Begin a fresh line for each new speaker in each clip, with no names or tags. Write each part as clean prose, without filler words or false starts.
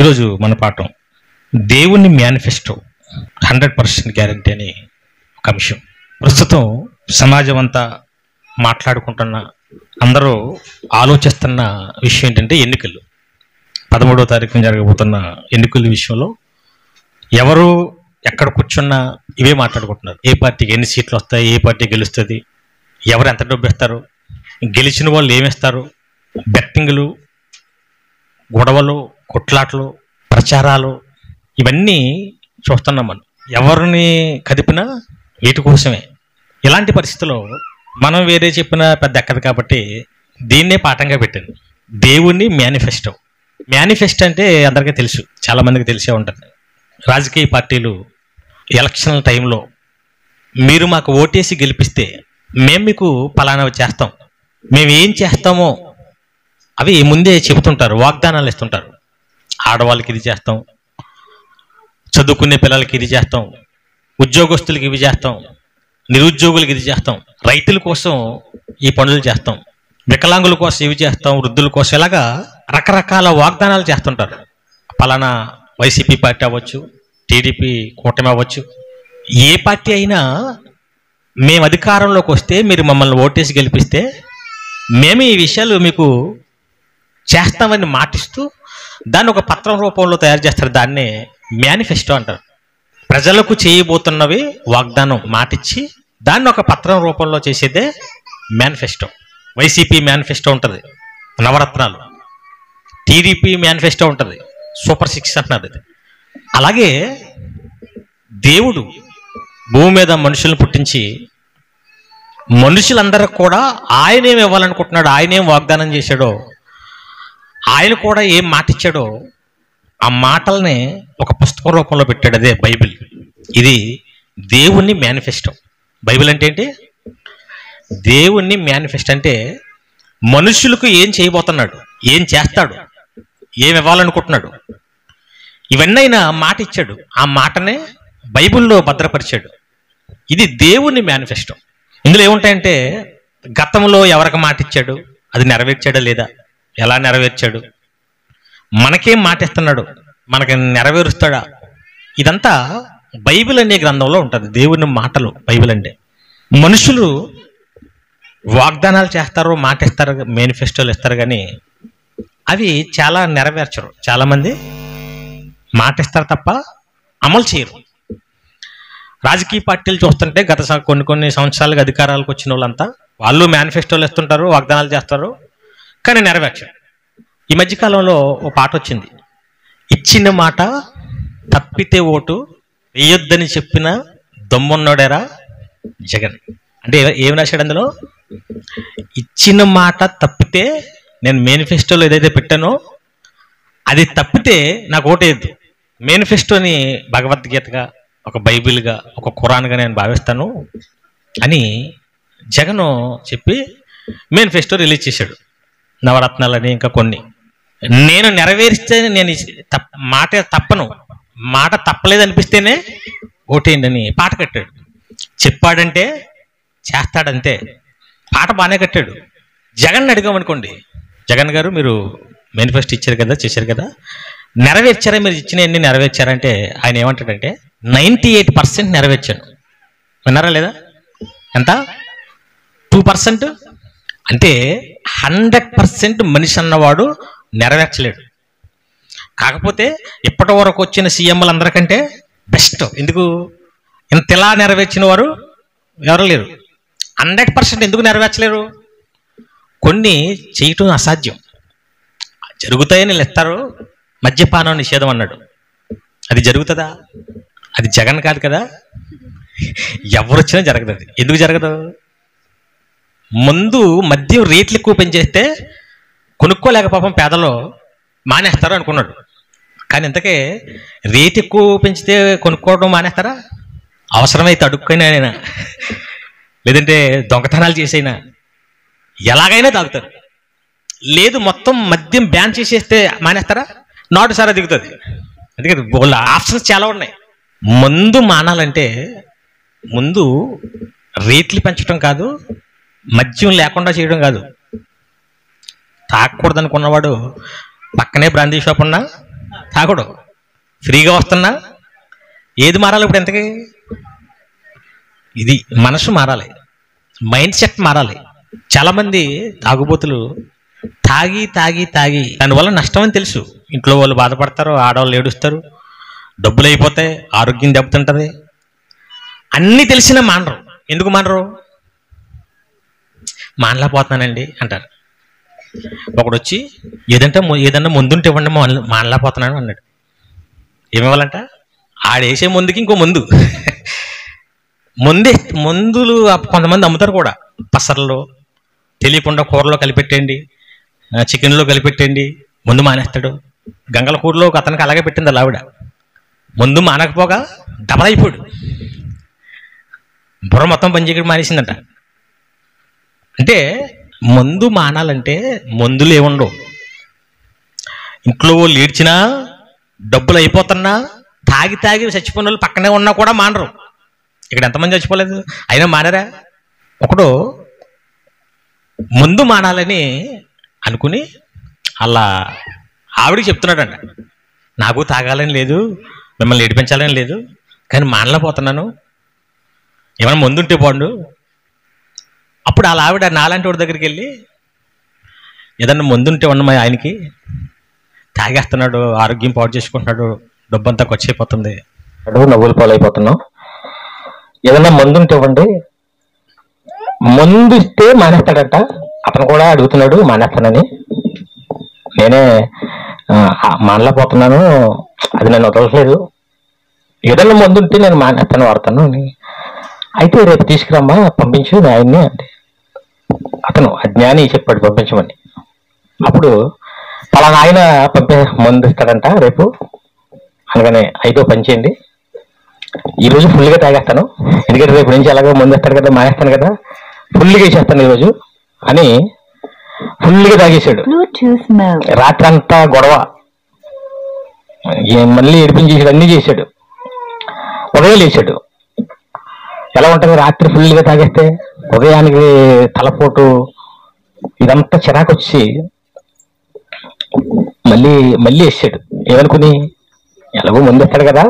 ఈరోజు మన పాఠం దేవుని మేనిఫెస్టో 100% గ్యారంటీ అని ఒక అంశం. ప్రస్తుతం సమాజం అంతా మాట్లాడుకుంటున్న, అందరూ ఆలోచిస్తున్న విషయం ఏంటంటే ఎన్నికలు. 13వ తారీఖున జరగబోతున్న ఎన్నికల విషయంలో ఎవరు ఎక్కడ కూర్చున్నా ఇవే మాట్లాడుకుంటున్నారు. ఏ పార్టీకి ఎన్ని సీట్లు వస్తాయి, ఏ పార్టీ గెలుస్తుంది, ఎవరు ఎంత డబ్బు ఇస్తారు, గెలిచిన వాళ్ళు ఏమిస్తారు, బెట్టింగ్లు, గొడవలు, కొట్లాట్లు, ప్రచారాలు, ఇవన్నీ చూస్తున్నాం. ఎవరిని కదిపినా వీటి కోసమే. ఇలాంటి పరిస్థితుల్లో మనం వేరే చెప్పినా పెద్ద ఎక్కదు కాబట్టి దీన్నే పాఠంగా పెట్టింది దేవుని మేనిఫెస్టో. మేనిఫెస్టో అంటే అందరికీ తెలుసు, చాలామందికి తెలిసే ఉంటుంది. రాజకీయ పార్టీలు ఎలక్షన్ల టైంలో మీరు మాకు ఓటేసి గెలిపిస్తే మేము మీకు పలానా చేస్తాం, మేము ఏం చేస్తామో అవి ముందే చెబుతుంటారు, వాగ్దానాలు ఇస్తుంటారు. ఆడవాళ్ళకి ఇది చేస్తాం, చదువుకునే పిల్లలకి ఇది చేస్తాం, ఉద్యోగస్తులకి ఇవి చేస్తాం, నిరుద్యోగులకి ఇది చేస్తాం, రైతుల కోసం ఈ పనులు చేస్తాం, వికలాంగుల కోసం ఇవి చేస్తాం, వృద్ధుల కోసం, ఇలాగా రకరకాల వాగ్దానాలు చేస్తుంటారు. పలానా వైసీపీ పార్టీ అవ్వచ్చు, టీడీపీ కూటమి అవ్వచ్చు, ఏ పార్టీ అయినా మేము అధికారంలోకి వస్తే మీరు మమ్మల్ని ఓటేసి గెలిపిస్తే మేము ఈ విషయాలు మీకు చేస్తామని మాటిస్తూ దాన్ని ఒక పత్రం రూపంలో తయారు చేస్తారు. దాన్నే మేనిఫెస్టో అంటారు. ప్రజలకు చేయబోతున్నవి వాగ్దానం మాటిచ్చి దాన్ని ఒక పత్రం రూపంలో చేసేదే మేనిఫెస్టో. వైసీపీ మేనిఫెస్టో ఉంటుంది, నవరత్నాలు. టీడీపీ మేనిఫెస్టో ఉంటుంది, సూపర్ 6 అంటున్నారు. అలాగే దేవుడు భూమి మీద మనుషులను పుట్టించి మనుషులందరికి కూడా ఆయనేం ఇవ్వాలనుకుంటున్నాడు, ఆయనేం వాగ్దానం చేశాడో, ఆయన కూడా ఏం మాట ఇచ్చాడో ఆ మాటల్ని ఒక పుస్తకం రూపంలో పెట్టాడు. అదే బైబిల్. ఇది దేవుని మేనిఫెస్టో. బైబిల్ అంటే ఏంటి? దేవుని మేనిఫెస్టో అంటే మనుషులకు ఏం చేయబోతున్నాడు, ఏం చేస్తాడు, ఏం ఇవ్వాలనుకుంటున్నాడు, ఇవన్నీ ఆయన మాట ఇచ్చాడు. ఆ మాటనే బైబిల్లో భద్రపరిచాడు. ఇది దేవుని మేనిఫెస్టో. ఇందులో ఏముంటాయంటే గతంలో ఎవరికి మాట ఇచ్చాడు, అది నెరవేర్చాడా లేదా, ఎలా నెరవేర్చాడు, మనకేం మాట ఇస్తున్నాడు, మనకి నెరవేరుస్తాడా, ఇదంతా బైబిల్ అనే గ్రంథంలో ఉంటుంది. దేవుని మాటలు బైబిల్ అంటే. మనుషులు వాగ్దానాలు చేస్తారు, మాట ఇస్తారు, మేనిఫెస్టోలు ఇస్తారు, కానీ అవి చాలా నెరవేర్చరు. చాలామంది మాట ఇస్తారు తప్ప అమలు చేయరు. రాజకీయ పార్టీలు చూస్తుంటే గత కొన్ని సంవత్సరాలుగా అధికారాలకు వచ్చిన వాళ్ళంతా వాళ్ళు మేనిఫెస్టోలు ఇస్తుంటారు, వాగ్దానాలు చేస్తారు, కానీ నెరవేర్చారు. ఈ మధ్యకాలంలో ఓ పాట వచ్చింది, ఇచ్చిన మాట తప్పితే ఓటు వేయొద్దని చెప్పిన దమ్మున్నాడేరా జగన్. అంటే ఏమి రాశాడు అందులో? ఇచ్చిన మాట తప్పితే, నేను మేనిఫెస్టోలో ఏదైతే పెట్టానో అది తప్పితే నాకు ఓటేయద్దు. మేనిఫెస్టోని భగవద్గీతగా, ఒక బైబిల్గా, ఒక ఖురాన్గా నేను భావిస్తాను అని జగన్ చెప్పి మేనిఫెస్టో రిలీజ్ చేశాడు. నవరత్నాలని ఇంకా కొన్ని. నేను నెరవేరిస్తే నేను మాట తప్పను, మాట తప్పలేదు అనిపిస్తేనే ఓటేయండి అని పాట కట్టాడు. చెప్పాడంటే చేస్తాడంతే. పాట బాగానే కట్టాడు. జగన్ అడిగామనుకోండి, జగన్ గారు మీరు మేనిఫెస్టో ఇచ్చారు కదా, చేశారు కదా, నెరవేర్చారా, మీరు ఇచ్చినవన్నీ నెరవేర్చారంటే ఆయన ఏమంటాడంటే 98% నెరవేర్చాను. విన్నారా లేదా? ఎంత? 2%. అంటే 100% మనిషి అన్నవాడు నెరవేర్చలేడు. కాకపోతే ఇప్పటి వరకు వచ్చిన సీఎంలు అందరికంటే బెస్ట్. ఎందుకు? ఇంతలా నెరవేర్చిన వారు ఎవరు లేరు. 100% ఎందుకు నెరవేర్చలేరు? కొన్ని చేయటం అసాధ్యం. జరుగుతాయని ఇస్తారు. మద్యపానం నిషేధం అన్నాడు, అది జరుగుతుందా? అది జగన్ కాదు కదా, ఎవరు వచ్చినా జరగదు. అది ఎందుకు జరగదు? ముందు మద్యం రేట్లు ఎక్కువ పెంచేస్తే కొనుక్కోలేక పాపం పేదలు మానేస్తారు అనుకున్నాడు. కానీ ఇంతకే రేట్ ఎక్కువ పెంచితే కొనుక్కోవడం మానేస్తారా? అవసరమైతే అడుక్కునైనా, లేదంటే దొంగతనాలు చేసైనా, ఎలాగైనా తాగుతారు. లేదు మొత్తం మద్యం బ్యాన్ చేసేస్తే మానేస్తారా? నాటు సారా దిగుతుంది. అందుకే వాళ్ళ ఆప్షన్స్ చాలా ఉన్నాయి. మందు మానాలంటే ముందు రేట్లు పెంచడం కాదు, మద్యం లేకుండా చేయడం కాదు. తాగకూడదు అనుకున్నవాడు పక్కనే బ్రాందీ షాప్ ఉన్నా తాగుడు ఫ్రీగా వస్తున్నా ఏది మారాలి ఇప్పుడు ఎంతకి? ఇది మనసు మారాలి, మైండ్ సెట్ మారాలి. చాలామంది తాగుబోతులు తాగి తాగి తాగి దానివల్ల నష్టం అని తెలుసు. ఇంట్లో వాళ్ళు బాధపడతారు, ఆడవాళ్ళు ఏడుస్తారు, డబ్బులు అయిపోతాయి, ఆరోగ్యం దెబ్బతింటుంది. అన్నీ తెలిసినా మానరు. ఎందుకు మానరు? మానలేకపోతున్నానండి అంటారు. ఒకడు వచ్చి ఏదన్నా ముందుంటే ఇవ్వండి మానలేకపోతున్నాను అన్నాడు. ఏమివ్వాలంట? ఆడేసే ముందుకి ఇంకో ముందు మందులు కొంతమంది అమ్ముతారు కూడా. పసర్లో తెలియకుండా కూరలో కలిపెట్టండి, చికెన్లో కలిపెట్టండి, ముందు మానేస్తాడు. గంగల కూరలో ఒక అతనికి అలాగే పెట్టింది అలా ఆవిడ. ముందు మానకపోగా డబల్ అయిపోయాడు, బుర్ర మొత్తం పనిచేయడం మానేసిందంట. అంటే మందు మానాలంటే మందులు ఏముండవు. ఇంట్లో వాళ్ళు ఏడ్చినా, డబ్బులు అయిపోతున్నా, తాగి తాగి చచ్చిపోయిన వాళ్ళు పక్కనే ఉన్నా కూడా మానరు. ఇక్కడ ఎంతమంది చచ్చిపోలేదు, అయినా మానరా? ఒకడు ముందు మానాలని అనుకుని అలా ఆవిడికి చెప్తున్నాడంట, నాకు తాగాలని లేదు, మిమ్మల్ని ఏడిపించాలని లేదు, కానీ మానలేకపోతున్నాను, ఏమైనా ముందుంటే బాగుండు. అప్పుడు అలా ఆవిడ నాలాంటి వాడి దగ్గరికి వెళ్ళి, ఏదన్నా ముందుంటే ఉన్న మా ఆయనకి తాగేస్తున్నాడు, ఆరోగ్యం పాడు చేసుకుంటున్నాడు, డబ్బంతా ఖర్చు అయిపోతుంది, నవ్వులు పాలైపోతున్నాం, ఏదన్నా మందుంటే ఇవ్వండి. మందు ఇస్తే మానేస్తాడట. అతను కూడా అడుగుతున్నాడు మానేస్తానని. నేనే మానలేకపోతున్నాను, అది నన్ను వదలట్లేదు, ఏదన్నా మందుంటే నేను మానేస్తాను, వాడతాను అని. అయితే రేపు తీసుకురమ్మా, పంపించు ఆయన్ని అంటే అతను అజ్ఞాని చెప్పాడు పంపించమని. అప్పుడు పలానా ఆయన మందు ఇస్తాడంట రేపు అనగానే, అయితే పని చేయండి, ఈరోజు ఫుల్గా తాగేస్తాను, ఎందుకంటే రేపు నుంచి ఎలాగో మందు ఇస్తాడు కదా, మానేస్తాను కదా, ఫుల్గా వేసేస్తాను ఈరోజు అని ఫుల్గా తాగేశాడు. రాత్రి అంతా గొడవ, మళ్ళీ ఏడిపించేసాడు, అన్నీ చేశాడు. ఉదయం లేచాడు. ఎలా ఉంటుంది రాత్రి ఫుల్గా తాగేస్తే? ఉదయానికి తలపోటు, ఇదంతా చిరాకు వచ్చి మళ్ళీ వేసాడు. ఏమనుకుని, ఎలాగో ముందు వస్తాడు కదా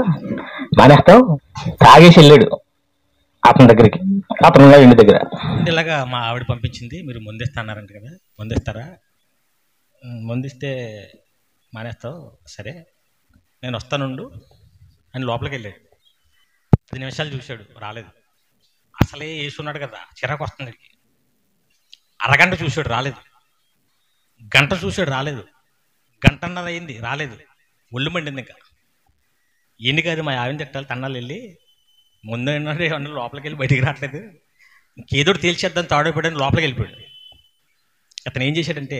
మానేస్తాం, తాగేసి వెళ్ళాడు అతని దగ్గరికి. అతను ఇంటి దగ్గర ఇలాగా మా ఆవిడ పంపించింది, మీరు ముందేస్తాన్నారంట కదా, ముందేస్తారా? ముందిస్తే మానేస్తావు, సరే నేను వస్తానుండు అని లోపలికి వెళ్ళాడు. 10 నిమిషాలు చూశాడు, రాలేదు. అసలే వేసున్నాడు కదా, చిరాకు వస్తుంది. అరగంట చూశాడు, రాలేదు. గంట చూశాడు, రాలేదు. గంటన్నర అయింది, రాలేదు. ఒళ్ళు మండింది. ఇంకా ఎన్ని కాదు మా ఆవిడ తిట్టాలి, తన్నాలు వెళ్ళి ముందు ఏమన్నా లోపలికి వెళ్ళి బయటికి రావట్లేదు, ఇంకేదో తేల్చేద్దాం తాడైపోయాడని లోపలికి వెళ్ళిపోయాడు. అతను ఏం చేశాడంటే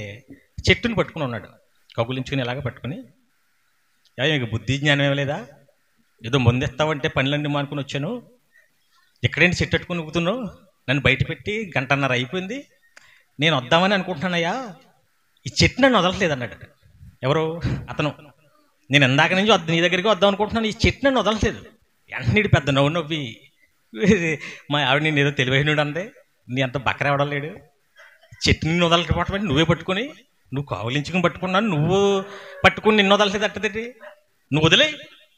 చెట్టుని పట్టుకుని ఉన్నాడు, కగులించుకుని ఇలాగ పట్టుకుని, మీకు బుద్ధి జ్ఞానం ఏం లేదా, ఏదో ముందెస్తావంటే పనులన్నీ మానుకుని వచ్చాను, ఎక్కడైనా చెట్టు పట్టుకుని నువ్వుతున్నావు, నన్ను బయట పెట్టి గంటన్నర అయిపోయింది, నేను వద్దామని అనుకుంటున్నానయ్యా, ఈ చెట్టు నన్ను వదలట్లేదు అన్నాడు. ఎవరు? అతను. నేను ఇందాక నుంచి నీ దగ్గరికి వద్దాం అనుకుంటున్నాను, ఈ చెట్టు నన్ను వదలట్లేదు. వెంటనే పెద్ద నవ్వి, మా ఆవిడ నేను ఏదో తెలివైనడు అందే, నీ అంత బక్కర ఎవడం లేడు, చెట్టు నిన్ను వదలకపోవటం నువ్వే పట్టుకుని, నువ్వు కావలించుకుని పట్టుకున్నాను, నువ్వు పట్టుకుని నిన్ను వదలలేదు అట్టదండి, నువ్వు వదిలే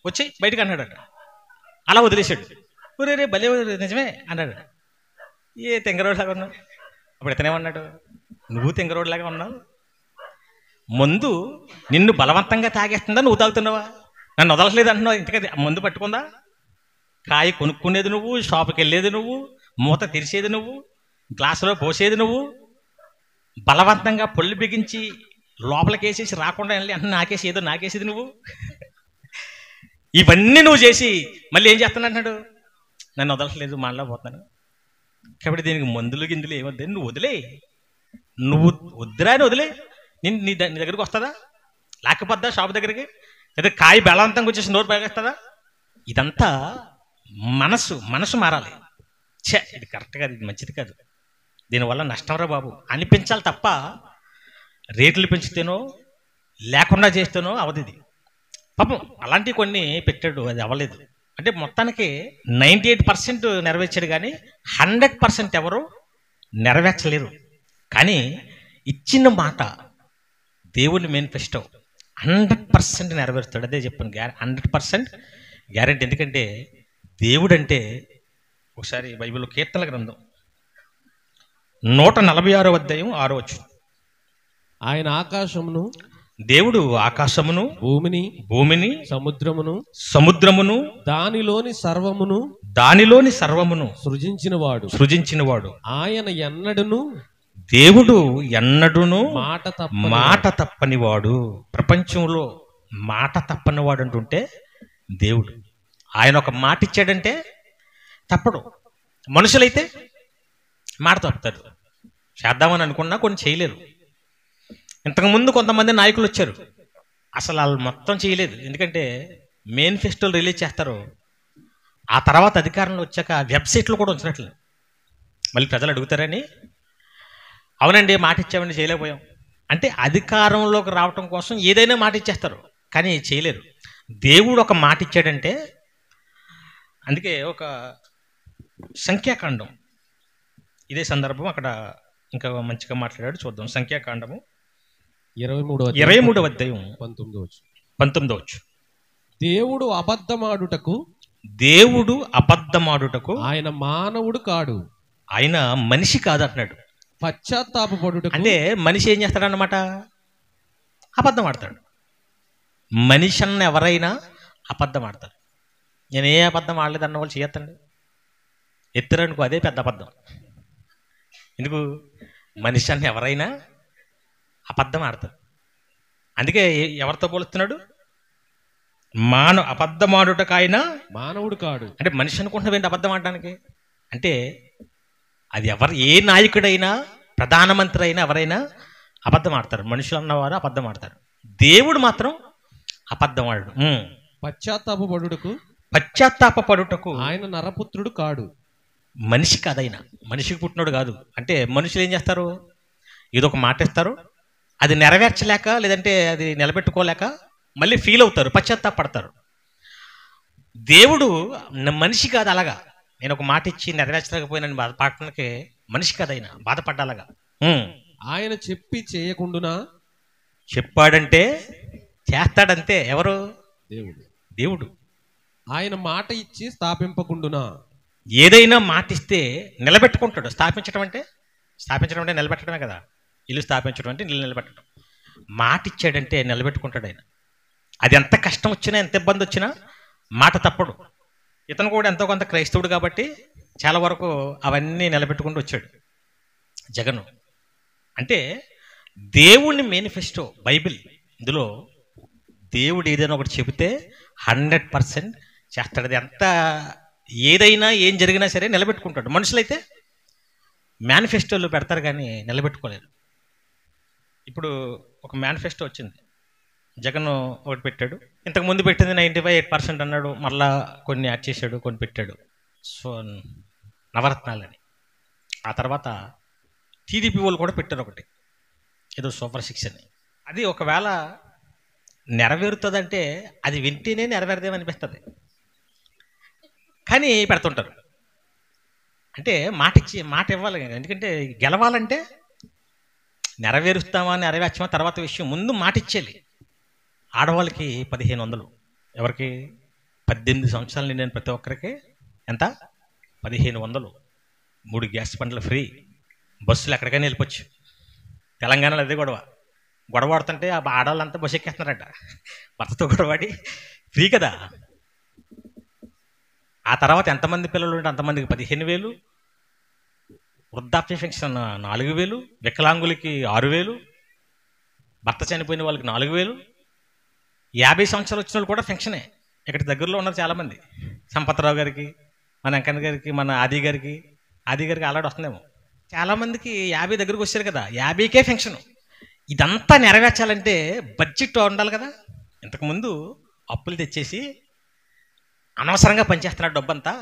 వచ్చి బయటకు అన్నాడట. అలా వదిలేశాడు. రే భలే నిజమే అన్నాడు. ఏ తెంగరోడ్లాగా ఉన్నావు? అప్పుడు ఇతనేమన్నాడు, నువ్వు తెంగరోడ్లాగా ఉన్నావు, ముందు నిన్ను బలవంతంగా తాగేస్తుందా, నువ్వు తాగుతున్నావా, నన్ను వదలట్లేదు అంటున్నావు, ఇంతకది ముందు పట్టుకుందా, కాయ కొనుక్కునేది నువ్వు, షాపుకి వెళ్ళేది నువ్వు, మూత తెరిచేది నువ్వు, గ్లాసులో పోసేది నువ్వు, బలవంతంగా పొల్లు బిగించి లోపలికి వేసేసి రాకుండా వెళ్ళి అంటే నాకేసి ఏదో నాకేసేది నువ్వు, ఇవన్నీ నువ్వు చేసి మళ్ళీ ఏం చేస్తాను అంటున్నాడు, నన్ను వదలట్లేదు, మానలో పోతాను. కాబట్టి దీనికి మందులు గిందులు ఏమొద్దు, నువ్వు వదిలే, నువ్వు వద్దురా అని వదిలే, నీ దగ్గరికి వస్తుందా, లేకపోద్దా షాప్ దగ్గరికి, లేదా కాయ బలవంతంగా వచ్చేసి నోరు బాగేస్తుందా? ఇదంతా మనసు మారాలి. ఇది కరెక్ట్ కాదు, ఇది మంచిది కాదు, దీనివల్ల నష్టం రా బాబు అనిపించాలి తప్ప రేట్లు పెంచితేనో లేకుండా చేస్తేనో అవది. పాపం అలాంటివి కొన్ని పెట్టాడు, అది అవ్వలేదు. అంటే మొత్తానికి 98% నెరవేర్చాడు, కానీ 100% ఎవరు నెరవేర్చలేరు. కానీ ఇచ్చిన మాట దేవుని మేనిఫెస్టో 100% నెరవేరుస్తాడు. అదే చెప్పాను, 100% గ్యారెంటీ. ఎందుకంటే దేవుడు అంటే, ఒకసారి బైబిల్లో కీర్తనల గ్రంథం 146వ అధ్యాయం 6వ వచనం.
ఆయన ఆకాశమును,
దేవుడు ఆకాశమును, భూమిని, సముద్రమును దానిలోని సర్వమును సృజించినవాడు.
ఆయన ఎన్నడును,
దేవుడు ఎన్నడును
మాట
తప్పనివాడు. ప్రపంచంలో మాట తప్పనివాడు అంటుంటే దేవుడు. ఆయన ఒక మాట ఇచ్చాడంటే తప్పడు. మనుషులైతే మాట తప్పుతారు. చేద్దామని అనుకున్నా కొన్ని చేయలేరు. ఇంతకుముందు కొంతమంది నాయకులు వచ్చారు, అసలు వాళ్ళు మొత్తం చేయలేదు. ఎందుకంటే మేనిఫెస్టోలు రిలీజ్ చేస్తారు, ఆ తర్వాత అధికారంలో వచ్చాక వెబ్సైట్లు కూడా ఉంచినట్లు. మళ్ళీ ప్రజలు అడుగుతారని, అవునండి మాట ఇచ్చామండి చేయలేకపోయాం అంటే అధికారంలోకి రావటం కోసం ఏదైనా మాట ఇచ్చేస్తారు, కానీ చేయలేరు. దేవుడు ఒక మాట ఇచ్చాడంటే, అందుకే ఒక సంఖ్యాకాండం, ఇదే సందర్భం అక్కడ ఇంకా మంచిగా మాట్లాడాడు. చూద్దాం. సంఖ్యాకాండము 23వ అధ్యాయం 19వ వచనం.
దేవుడు
అబద్ధమాడుటకు
ఆయన మానవుడు కాడు,
ఆయన మనిషి కాదు అంటున్నాడు.
పశ్చాత్తాపడుట
అంటే మనిషి ఏం చేస్తాడన్నమాట? అబద్ధం ఆడతాడు. మనిషి అన్న ఎవరైనా అబద్ధం ఆడతారు. నేను ఏ అబద్ధం ఆడలేదన్న వాళ్ళు చేయొద్దండి, ఎత్తురనుకో, అదే పెద్ద అబద్ధం. ఎందుకు? మనిషి అన్న ఎవరైనా అబద్ధం ఆడతారు. అందుకే ఎవరితో పోలుస్తున్నాడు? అబద్ధమాడుటకు ఆయన
మానవుడు కాడు.
అంటే మనిషి అనుకుంటున్నావు ఏంటి అబద్ధం ఆడడానికి? అంటే అది ఏ నాయకుడైనా, ప్రధానమంత్రి అయినా, ఎవరైనా అబద్ధం ఆడతారు. మనుషులు అన్నవారు అబద్ధం ఆడతారు. దేవుడు మాత్రం అబద్ధం ఆడడు. పశ్చాత్తాపడుటకు
ఆయన నరపుత్రుడు కాడు,
మనిషి కాదైనా, మనిషికి పుట్టినోడు కాదు. అంటే మనుషులు ఏం చేస్తారు? ఏదో ఒక మాట ఇస్తారు, అది నెరవేర్చలేక, లేదంటే అది నిలబెట్టుకోలేక మళ్ళీ ఫీల్ అవుతారు, పశ్చాత్తాపడతారు. దేవుడు మనిషి కాదు అలాగా. నేను ఒక మాట ఇచ్చి నెరవేర్చలేకపోయినని బాధపడటానికి మనిషి కాదైనా బాధపడ్డాలగా.
ఆయన చెప్పి చేయకుండునా,
చెప్పాడంటే చేస్తాడంతే. ఎవరు? దేవుడు.
ఆయన మాట ఇచ్చి స్థాపింపకుండునా,
ఏదైనా మాట ఇస్తే నిలబెట్టుకుంటాడు. స్థాపించడం అంటే నిలబెట్టడమే కదా. ఇల్లు స్థాపించడం అంటే ఇల్లు నిలబెట్టడం. మాట ఇచ్చాడంటే నిలబెట్టుకుంటాడు ఆయన. అది ఎంత కష్టం వచ్చినా, ఎంత ఇబ్బంది వచ్చినా మాట తప్పడు. ఇతను కూడా ఎంతో కొంత క్రైస్తవుడు కాబట్టి చాలా వరకు అవన్నీ నిలబెట్టుకుంటూ వచ్చాడు జగన్. అంటే దేవుని మేనిఫెస్టో బైబిల్, ఇందులో దేవుడు ఏదైనా ఒకటి చెబితే 100% చేస్తాడు. అది ఎంత ఏదైనా ఏం జరిగినా సరే నిలబెట్టుకుంటాడు. మనుషులైతే మేనిఫెస్టోలు పెడతారు కానీ నిలబెట్టుకోలేరు. ఇప్పుడు ఒక మేనిఫెస్టో వచ్చింది, జగన్ ఒకటి పెట్టాడు. ఇంతకు ముందు పెట్టింది 95% అన్నాడు, మళ్ళా కొన్ని యాడ్ చేశాడు, కొన్ని పెట్టాడు. సో నవరత్నాలని. ఆ తర్వాత టీడీపీ వాళ్ళు కూడా పెట్టారు ఒకటి, ఏదో సూపర్ 6 అని. అది ఒకవేళ నెరవేరుతుందంటే అది వింటేనే నెరవేరదేమనిపిస్తుంది, కానీ పెడుతుంటారు. అంటే మాట ఇవ్వాలి. ఎందుకంటే గెలవాలంటే నెరవేర్చామా తర్వాత విషయం, ముందు మాట ఇచ్చేయాలి. ఆడవాళ్ళకి 1500, ఎవరికి? 18 సంవత్సరాలు నిండిన ప్రతి ఒక్కరికి ఎంత? 1500. 3 గ్యాస్ బండ్లు ఫ్రీ, బస్సులు ఎక్కడికైనా వెళ్ళిపోవచ్చు. తెలంగాణలో అదే గొడవ ఆడుతుంటే ఆ ఆడవాళ్ళంతా బస్సు ఎక్కేస్తున్నారట, భర్తతో గొడవాడి. ఫ్రీ కదా. ఆ తర్వాత ఎంతమంది పిల్లలు ఉంటే అంతమందికి 15,000, వృద్ధాప్య పెన్షన్ 4,000, వికలాంగులకి 6,000, భర్త చనిపోయిన వాళ్ళకి 4,000, 50 సంవత్సరాలు వచ్చిన వాళ్ళు కూడా పెన్షనే. ఇక్కడ దగ్గరలో ఉన్నారు చాలామంది, సంపత్రావు గారికి, మన వెంకన్న గారికి, మన ఆది గారికి ఆల్రెడీ వస్తుందేమో. చాలామందికి 50 దగ్గరకు వచ్చారు కదా, 50కే పెన్షన్. ఇదంతా నెరవేర్చాలంటే బడ్జెట్ ఉండాలి కదా. ఇంతకుముందు అప్పులు తెచ్చేసి అనవసరంగా పనిచేస్తున్నాడు, డబ్బంతా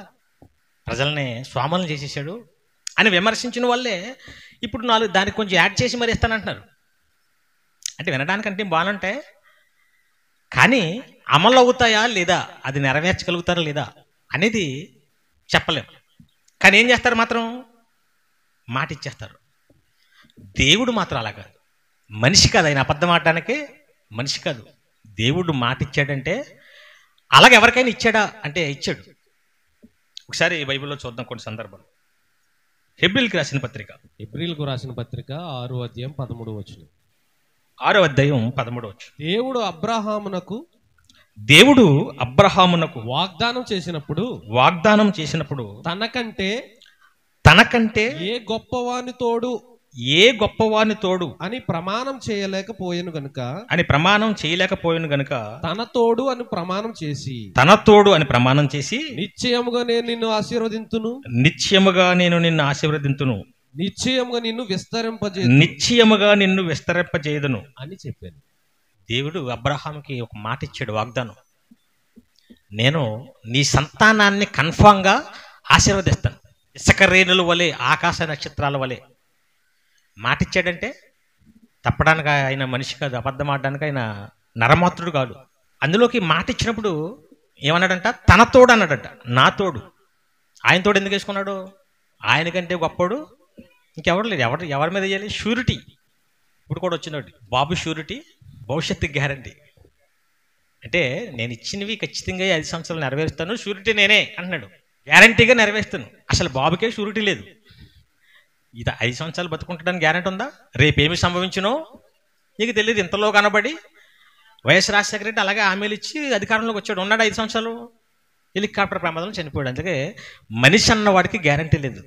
ప్రజల్ని స్వాములను చేసేసాడు అని విమర్శించిన వాళ్ళే ఇప్పుడు దానికి కొంచెం యాడ్ చేసి మరి ఇస్తానంటున్నారు. అంటే వినడానికంటే బాగుంటాయి, కానీ అమలు అవుతాయా లేదా, అది నెరవేర్చగలుగుతారా లేదా అనేది చెప్పలేము. కానీ ఏం చేస్తారు మాత్రం? మాట ఇచ్చేస్తారు. దేవుడు మాత్రం అలా కాదు, మనిషి కాదు. ఆయన అబద్ధం ఆడడానికి మనిషి కాదు. దేవుడు మాట ఇచ్చాడంటే అలాగే ఎవరికైనా ఇచ్చాడా అంటే ఇచ్చాడు. ఒకసారి బైబిల్లో చూద్దాం కొన్ని సందర్భాలు. హెబ్రీయులకు రాసిన పత్రిక,
హెబ్రీయులకు రాసిన పత్రిక 6వ అధ్యాయం 13వ వచనం.
6వ అధ్యాయం 13వ వచనం. దేవుడు అబ్రహామునకు
వాగ్దానం చేసినప్పుడు
తనకంటే
ఏ గొప్పవాని తోడు అని ప్రమాణం చేయలేకపోయాను గనుక తన తోడు అని ప్రమాణం చేసి నిశ్చయముగా నేను నిన్ను ఆశీర్వదింతును నిశ్చయముగా నిన్ను విస్తరింపజేయుదును అని చెప్పాను.
దేవుడు అబ్రహాముకి ఒక మాట ఇచ్చాడు, వాగ్దానం. నేను నీ సంతానాన్ని కన్ఫామ్గా ఆశీర్వదిస్తాను, ఇసుక రేణుల వలె, ఆకాశ నక్షత్రాల వలె. మాట ఇచ్చాడంటే తప్పడానికి ఆయన మనిషి కాదు, అబద్ధం ఆడడానికి ఆయన నరమాత్రుడు కాదు. అందులోకి మాట ఇచ్చినప్పుడు ఏమన్నాడంట? తన తోడు అన్నాడంట, నా తోడు. ఆయన తోడు ఎందుకు వేసుకున్నాడు? ఆయనకంటే గొప్పడు ఇంకెవరు లేదు. ఎవరి మీద చేయాలి? షూరిటీ. ఇప్పుడు కూడా వచ్చింది బాబు షూరిటీ, భవిష్యత్తు గ్యారంటీ. అంటే నేను ఇచ్చినవి ఖచ్చితంగా 5 సంవత్సరాలు నెరవేరుస్తాను, షూరిటీ నేనే అంటున్నాడు. గ్యారంటీగా నెరవేరుస్తాను. అసలు బాబుకే షూరిటీ లేదు. ఇది 5 సంవత్సరాలు బతుకుంటాడానికి గ్యారంటీ ఉందా? రేపేమి సంభవించినో నీకు తెలియదు. ఇంతలో కనబడి వైఎస్ రాజశేఖర రెడ్డి అలాగే హామీలు ఇచ్చి అధికారంలోకి వచ్చాడు. ఉన్నాడు 5 సంవత్సరాలు, హెలికాప్టర్ ప్రమాదంలో చనిపోయాడు. అందుకే మనిషి అన్నవాడికి గ్యారంటీ లేదు.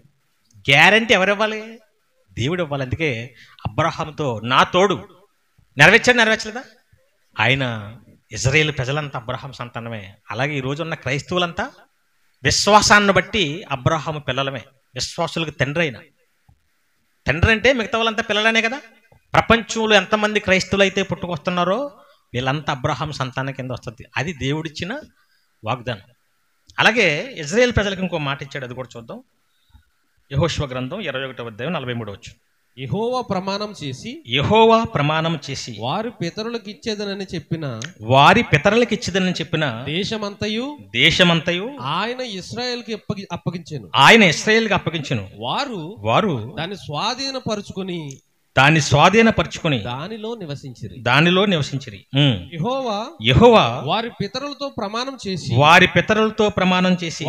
గ్యారంటీ ఎవరివ్వాలి? దేవుడు ఇవ్వాలి. అందుకే అబ్రహాముతో నా తోడు నెరవేర్చలేదా? ఆయన ఇజ్రాయేల్ ప్రజలంతా అబ్రహాం సంతానమే. అలాగే ఈరోజు ఉన్న క్రైస్తవులంతా విశ్వాసాన్ని బట్టి అబ్రహాము పిల్లలమే. విశ్వాసులకు తండ్రి అంటే మిగతా వాళ్ళంతా పిల్లలనే కదా. ప్రపంచంలో ఎంతమంది క్రైస్తవులు అయితే పుట్టుకొస్తున్నారో వీళ్ళంతా అబ్రహాం సంతానం కింద వస్తుంది. అది దేవుడిచ్చిన వాగ్దానం. అలాగే ఇజ్రాయేల్ ప్రజలకు ఇంకో మాట ఇచ్చాడు, అది కూడా చూద్దాం. యెహోషువ గ్రంథం 21వ అధ్యాయం 43వ వచనం.
యెహోవా ప్రమాణం చేసి వారి పితరులకు ఇచ్చేదనని చెప్పిన దేశమంతయు ఆయన ఇశ్రాయేలుకి అప్పగించెను. వారు దాన్ని స్వాధీనపరుచుకొని దానిలో నివసించిరి. యెహోవా వారి పితరులతో ప్రమాణం చేసి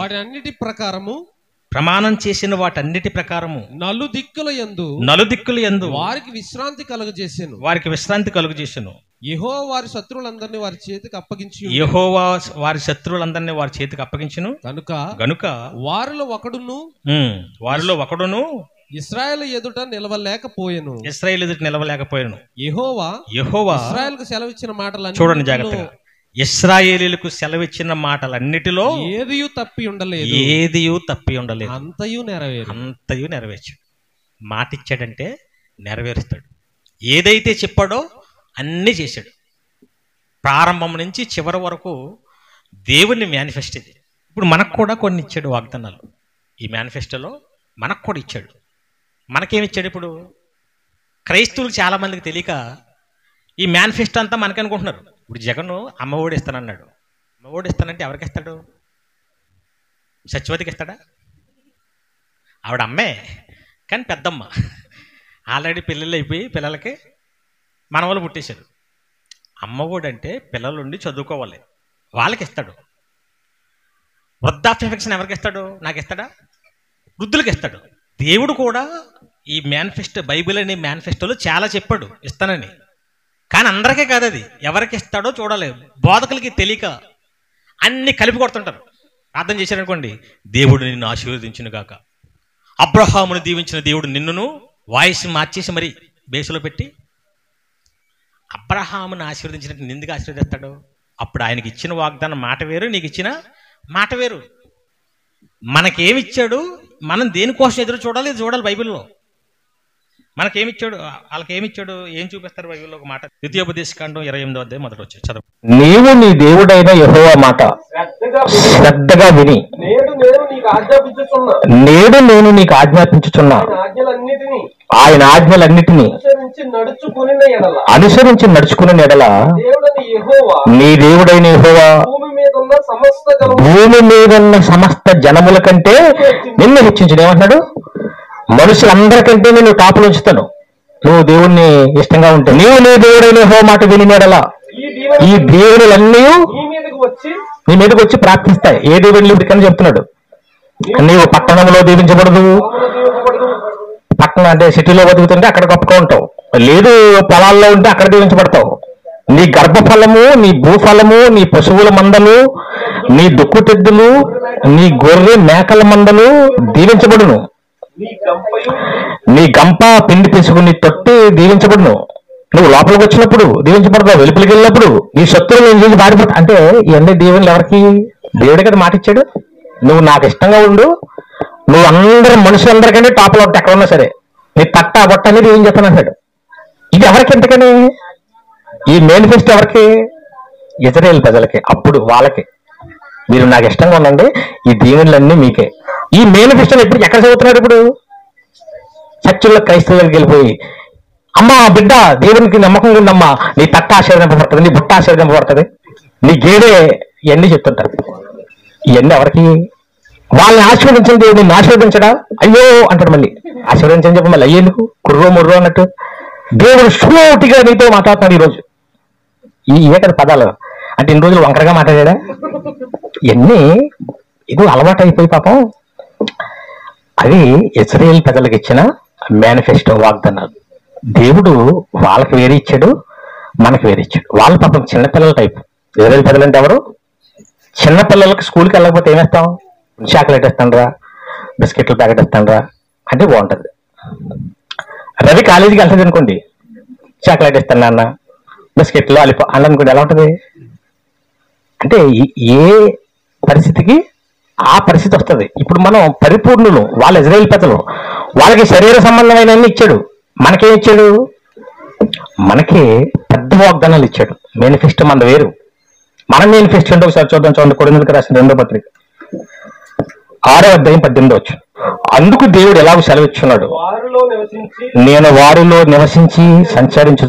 ప్రమాణం చేసిన వాటన్నిటి ప్రకారము నలుదిక్కుల యందు వారికి విశ్రాంతి కలుగజేసెను. యెహోవా వారి శత్రువులందరినీ వారి చేతికి అప్పగించును గనుక వారిలో ఒకడును ఇశ్రాయేలు ఎదుట నిలవలేకపోయాను. యెహోవా ఇశ్రాయేలుకు సెలవిచ్చిన మాటలు చూడండి జాగ్రత్తగా. ఇశ్రాయేలీయులకు సెలవిచ్చిన మాటలన్నిటిలో ఏదియూ తప్పి ఉండలేదు. అంతయు నెరవేర్చాడు. మాట ఇచ్చాడంటే నెరవేరుస్తాడు. ఏదైతే చెప్పాడో అన్నీ చేశాడు. ప్రారంభం నుంచి చివరి వరకు దేవుని మేనిఫెస్టో ఇది. ఇప్పుడు మనకు కూడా కొన్ని ఇచ్చాడు వాగ్దానాలు. ఈ మేనిఫెస్టోలో మనకు కూడా ఇచ్చాడు. మనకేమిచ్చాడు? ఇప్పుడు క్రైస్తవులు చాలామందికి తెలియక ఈ మేనిఫెస్టో అంతా మనకనుకుంటున్నారు. ఇప్పుడు జగన్ అమ్మఒడి ఇస్తానన్నాడు. అమ్మఒడి ఇస్తానంటే ఎవరికి ఇస్తాడు? సత్యవతికి ఇస్తాడా? ఆవిడ అమ్మే కానీ పెద్దమ్మ. ఆల్రెడీ పెళ్ళిళ్ళు అయిపోయి పిల్లలకి మనవాళ్ళు పుట్టేశారు. అమ్మఒడి అంటే పిల్లలుండి చదువుకోవాలి, వాళ్ళకి ఇస్తాడు. వృద్ధాప్య పెన్షన్ ఎవరికి ఇస్తాడు? నాకు ఇస్తాడా? వృద్ధులకి ఇస్తాడు. దేవుడు కూడా ఈ మేనిఫెస్టో, బైబిల్ అనే మేనిఫెస్టోలో చాలా చెప్పాడు ఇస్తానని. కానీ అందరికీ కాదు, అది ఎవరికి ఇస్తాడో చూడాలి. బోధకులకి తెలియక అన్ని కలిపి కొడుతుంటారు. ప్రార్థన చేశారనుకోండి, దేవుడు నిన్ను ఆశీర్వదించును గాక, అబ్రహామును దీవించిన దేవుడు నిన్నును, వాయిస్ మార్చేసి మరి బేసులో పెట్టి అబ్రహామును ఆశీర్వదించినట్టు నిందుకు ఆశీర్వదిస్తాడు. అప్పుడు ఆయనకి ఇచ్చిన వాగ్దానం మాట వేరు, నీకు ఇచ్చిన మాట వేరు. మనకేమిచ్చాడు, మనం దేనికోసం ఎదురు చూడాలి బైబిల్లో. మనకేమిచ్చాడు, వాళ్ళకేమిచ్చాడు, ఏం చూపిస్తారు బైబిల్లో? ఒక మాట, ద్వితీయోపదేశకాండం 28వ అధ్యాయం మొదటి వచ్చి చదువు.
నీవు నీ దేవుడైన యెహోవా మాట శ్రద్ధగా విని నేడు నేను నీకు ఆజ్ఞాపించుచున్నా ఆయన ఆజ్ఞలన్నిటినీ అనుసరించి నడుచుకుని ఎడల నీ దేవుడైన యెహోవా భూమి మీదున్న సమస్త జనముల కంటే నిన్ను హెచ్చించును. ఏమంటున్నాడు? మనుషులందరికంటే నేను టాపులు ఉంచుతాను. నువ్వు దేవుణ్ణి ఇష్టంగా ఉంటావు. నీవు నీ దేవుడైన యెహోవా మాట విని ఎడల ఈ దీవెనలన్నీ నీ మీదకి వచ్చి ప్రార్థిస్తాయి. ఏ దీవెనలు ఇప్పటికని చెప్తున్నాడు. నీవు పట్టణంలో దీవించబడదు, పట్టణం అంటే సిటీలో బతుకుతుంటే అక్కడ గొప్పగా ఉంటావు, లేదు పొలాల్లో ఉంటే అక్కడ దీవించబడతావు. నీ గర్భఫలము, నీ భూఫలము, నీ పశువుల మందలు, నీ దుక్కుతెద్దులు, నీ గొర్రె మేకల మందలు దీవించబడును. నీ గంప పిండి పిసుకుని తొట్టి దీవించబడును. నువ్వు లోపలికి వచ్చినప్పుడు దీవించబడతావు, వెలుపలికి వెళ్ళినప్పుడు నీ శత్రువులు నేను చూసి బారిపోతా. అంటే ఇవన్నీ దీవెనలు ఎవరికి? దేవుడే కదా మాట ఇచ్చాడు. నువ్వు నాకు ఇష్టంగా ఉండు, నువ్వు అందరి మనుషులందరికంటే టాప్లో ఉంటే ఎక్కడ ఉన్నా సరే నీ తట్ట బొట్ట అనేది ఏం చెప్పాను అన్నాడు. ఇది ఎవరికి? ఎందుకని ఈ మేనిఫెస్టో ఎవరికి? ఇజ్రాయేల్ ప్రజలకి. అప్పుడు వాళ్ళకి మీరు నాకు ఇష్టంగా ఉండండి, ఈ దీవెనలన్నీ మీకే. ఈ మేనిఫెస్టోని ఎప్పుడు ఎక్కడ చదువుతున్నాడు? ఇప్పుడు చర్చిల్లో క్రైస్తవులకు వెళ్ళిపోయి, అమ్మా బిడ్డ దేవునికి నమ్మకంగా ఉండమ్మా, నీ తట్ట ఆశీర్వదింపబడుతుంది, నీ బుట్ట ఆశీర్వదింపబడుతుంది, నీ గేడే, ఇవన్నీ చెప్తుంటారు. ఇవన్నీ ఎవరికి? వాళ్ళని ఆశీర్వదించిన దేవుడు నిన్ను ఆశీర్వదించడా? అయ్యో అంటాడు. మళ్ళీ ఆశీర్వదించని చెప్పి మళ్ళీ అయ్యేందుకు కుర్రో ముర్రో అన్నట్టు దేవుడు సూటిగా నీతో మాట్లాడుతున్నాడు ఈరోజు. ఇవే కదా పదాలు. అంటే ఇన్ని రోజులు వంకరగా మాట్లాడా? ఇవన్నీ ఇది అలవాటు అయిపోయి పాపం. అది ఇజ్రాయేల్ ప్రజలకు ఇచ్చిన మేనిఫెస్టో వాగ్దానాలు. దేవుడు వాళ్ళకి వేరే ఇచ్చాడు, మనకి వేరే ఇచ్చాడు. వాళ్ళ పాపం చిన్నపిల్లల టైప్. ఇజ్రాయేల్ ప్రజలు అంటే ఎవరు? చిన్నపిల్లలకి స్కూల్కి వెళ్ళకపోతే ఏమేస్తాం? చాక్లెట్ ఇస్తానరా, బిస్కెట్లు ప్యాకెట్ ఇస్తానరా అంటే బాగుంటుంది. రవి కాలేజీకి వెళ్తుంది అనుకోండి, చాక్లెట్ ఇస్తాను నాన్న, బిస్కెట్లు అలిపో అని అనుకోండి, ఎలా ఉంటుంది? అంటే ఏ పరిస్థితికి ఆ పరిస్థితి వస్తుంది. ఇప్పుడు మనం పరిపూర్ణులు, వాళ్ళ ఇజ్రాయేల్ ప్రజలు, వాళ్ళకి శరీర సంబంధమైన ఇచ్చాడు. మనకేం ఇచ్చాడు? మనకి పెద్ద వాగ్దానాలు ఇచ్చాడు. మేనిఫెస్టో మన వేరు. మన మేనిఫెస్టో అంటే ఒకసారి చూద్దాం. చూడండి, కొరింథీయులకు రాసిన 2వ పత్రిక 6వ అధ్యాయం 18వ. అందుకు దేవుడు ఎలాగో సెలవిచ్చున్నాడు, నేను వారిలో నివసించి సంచరించు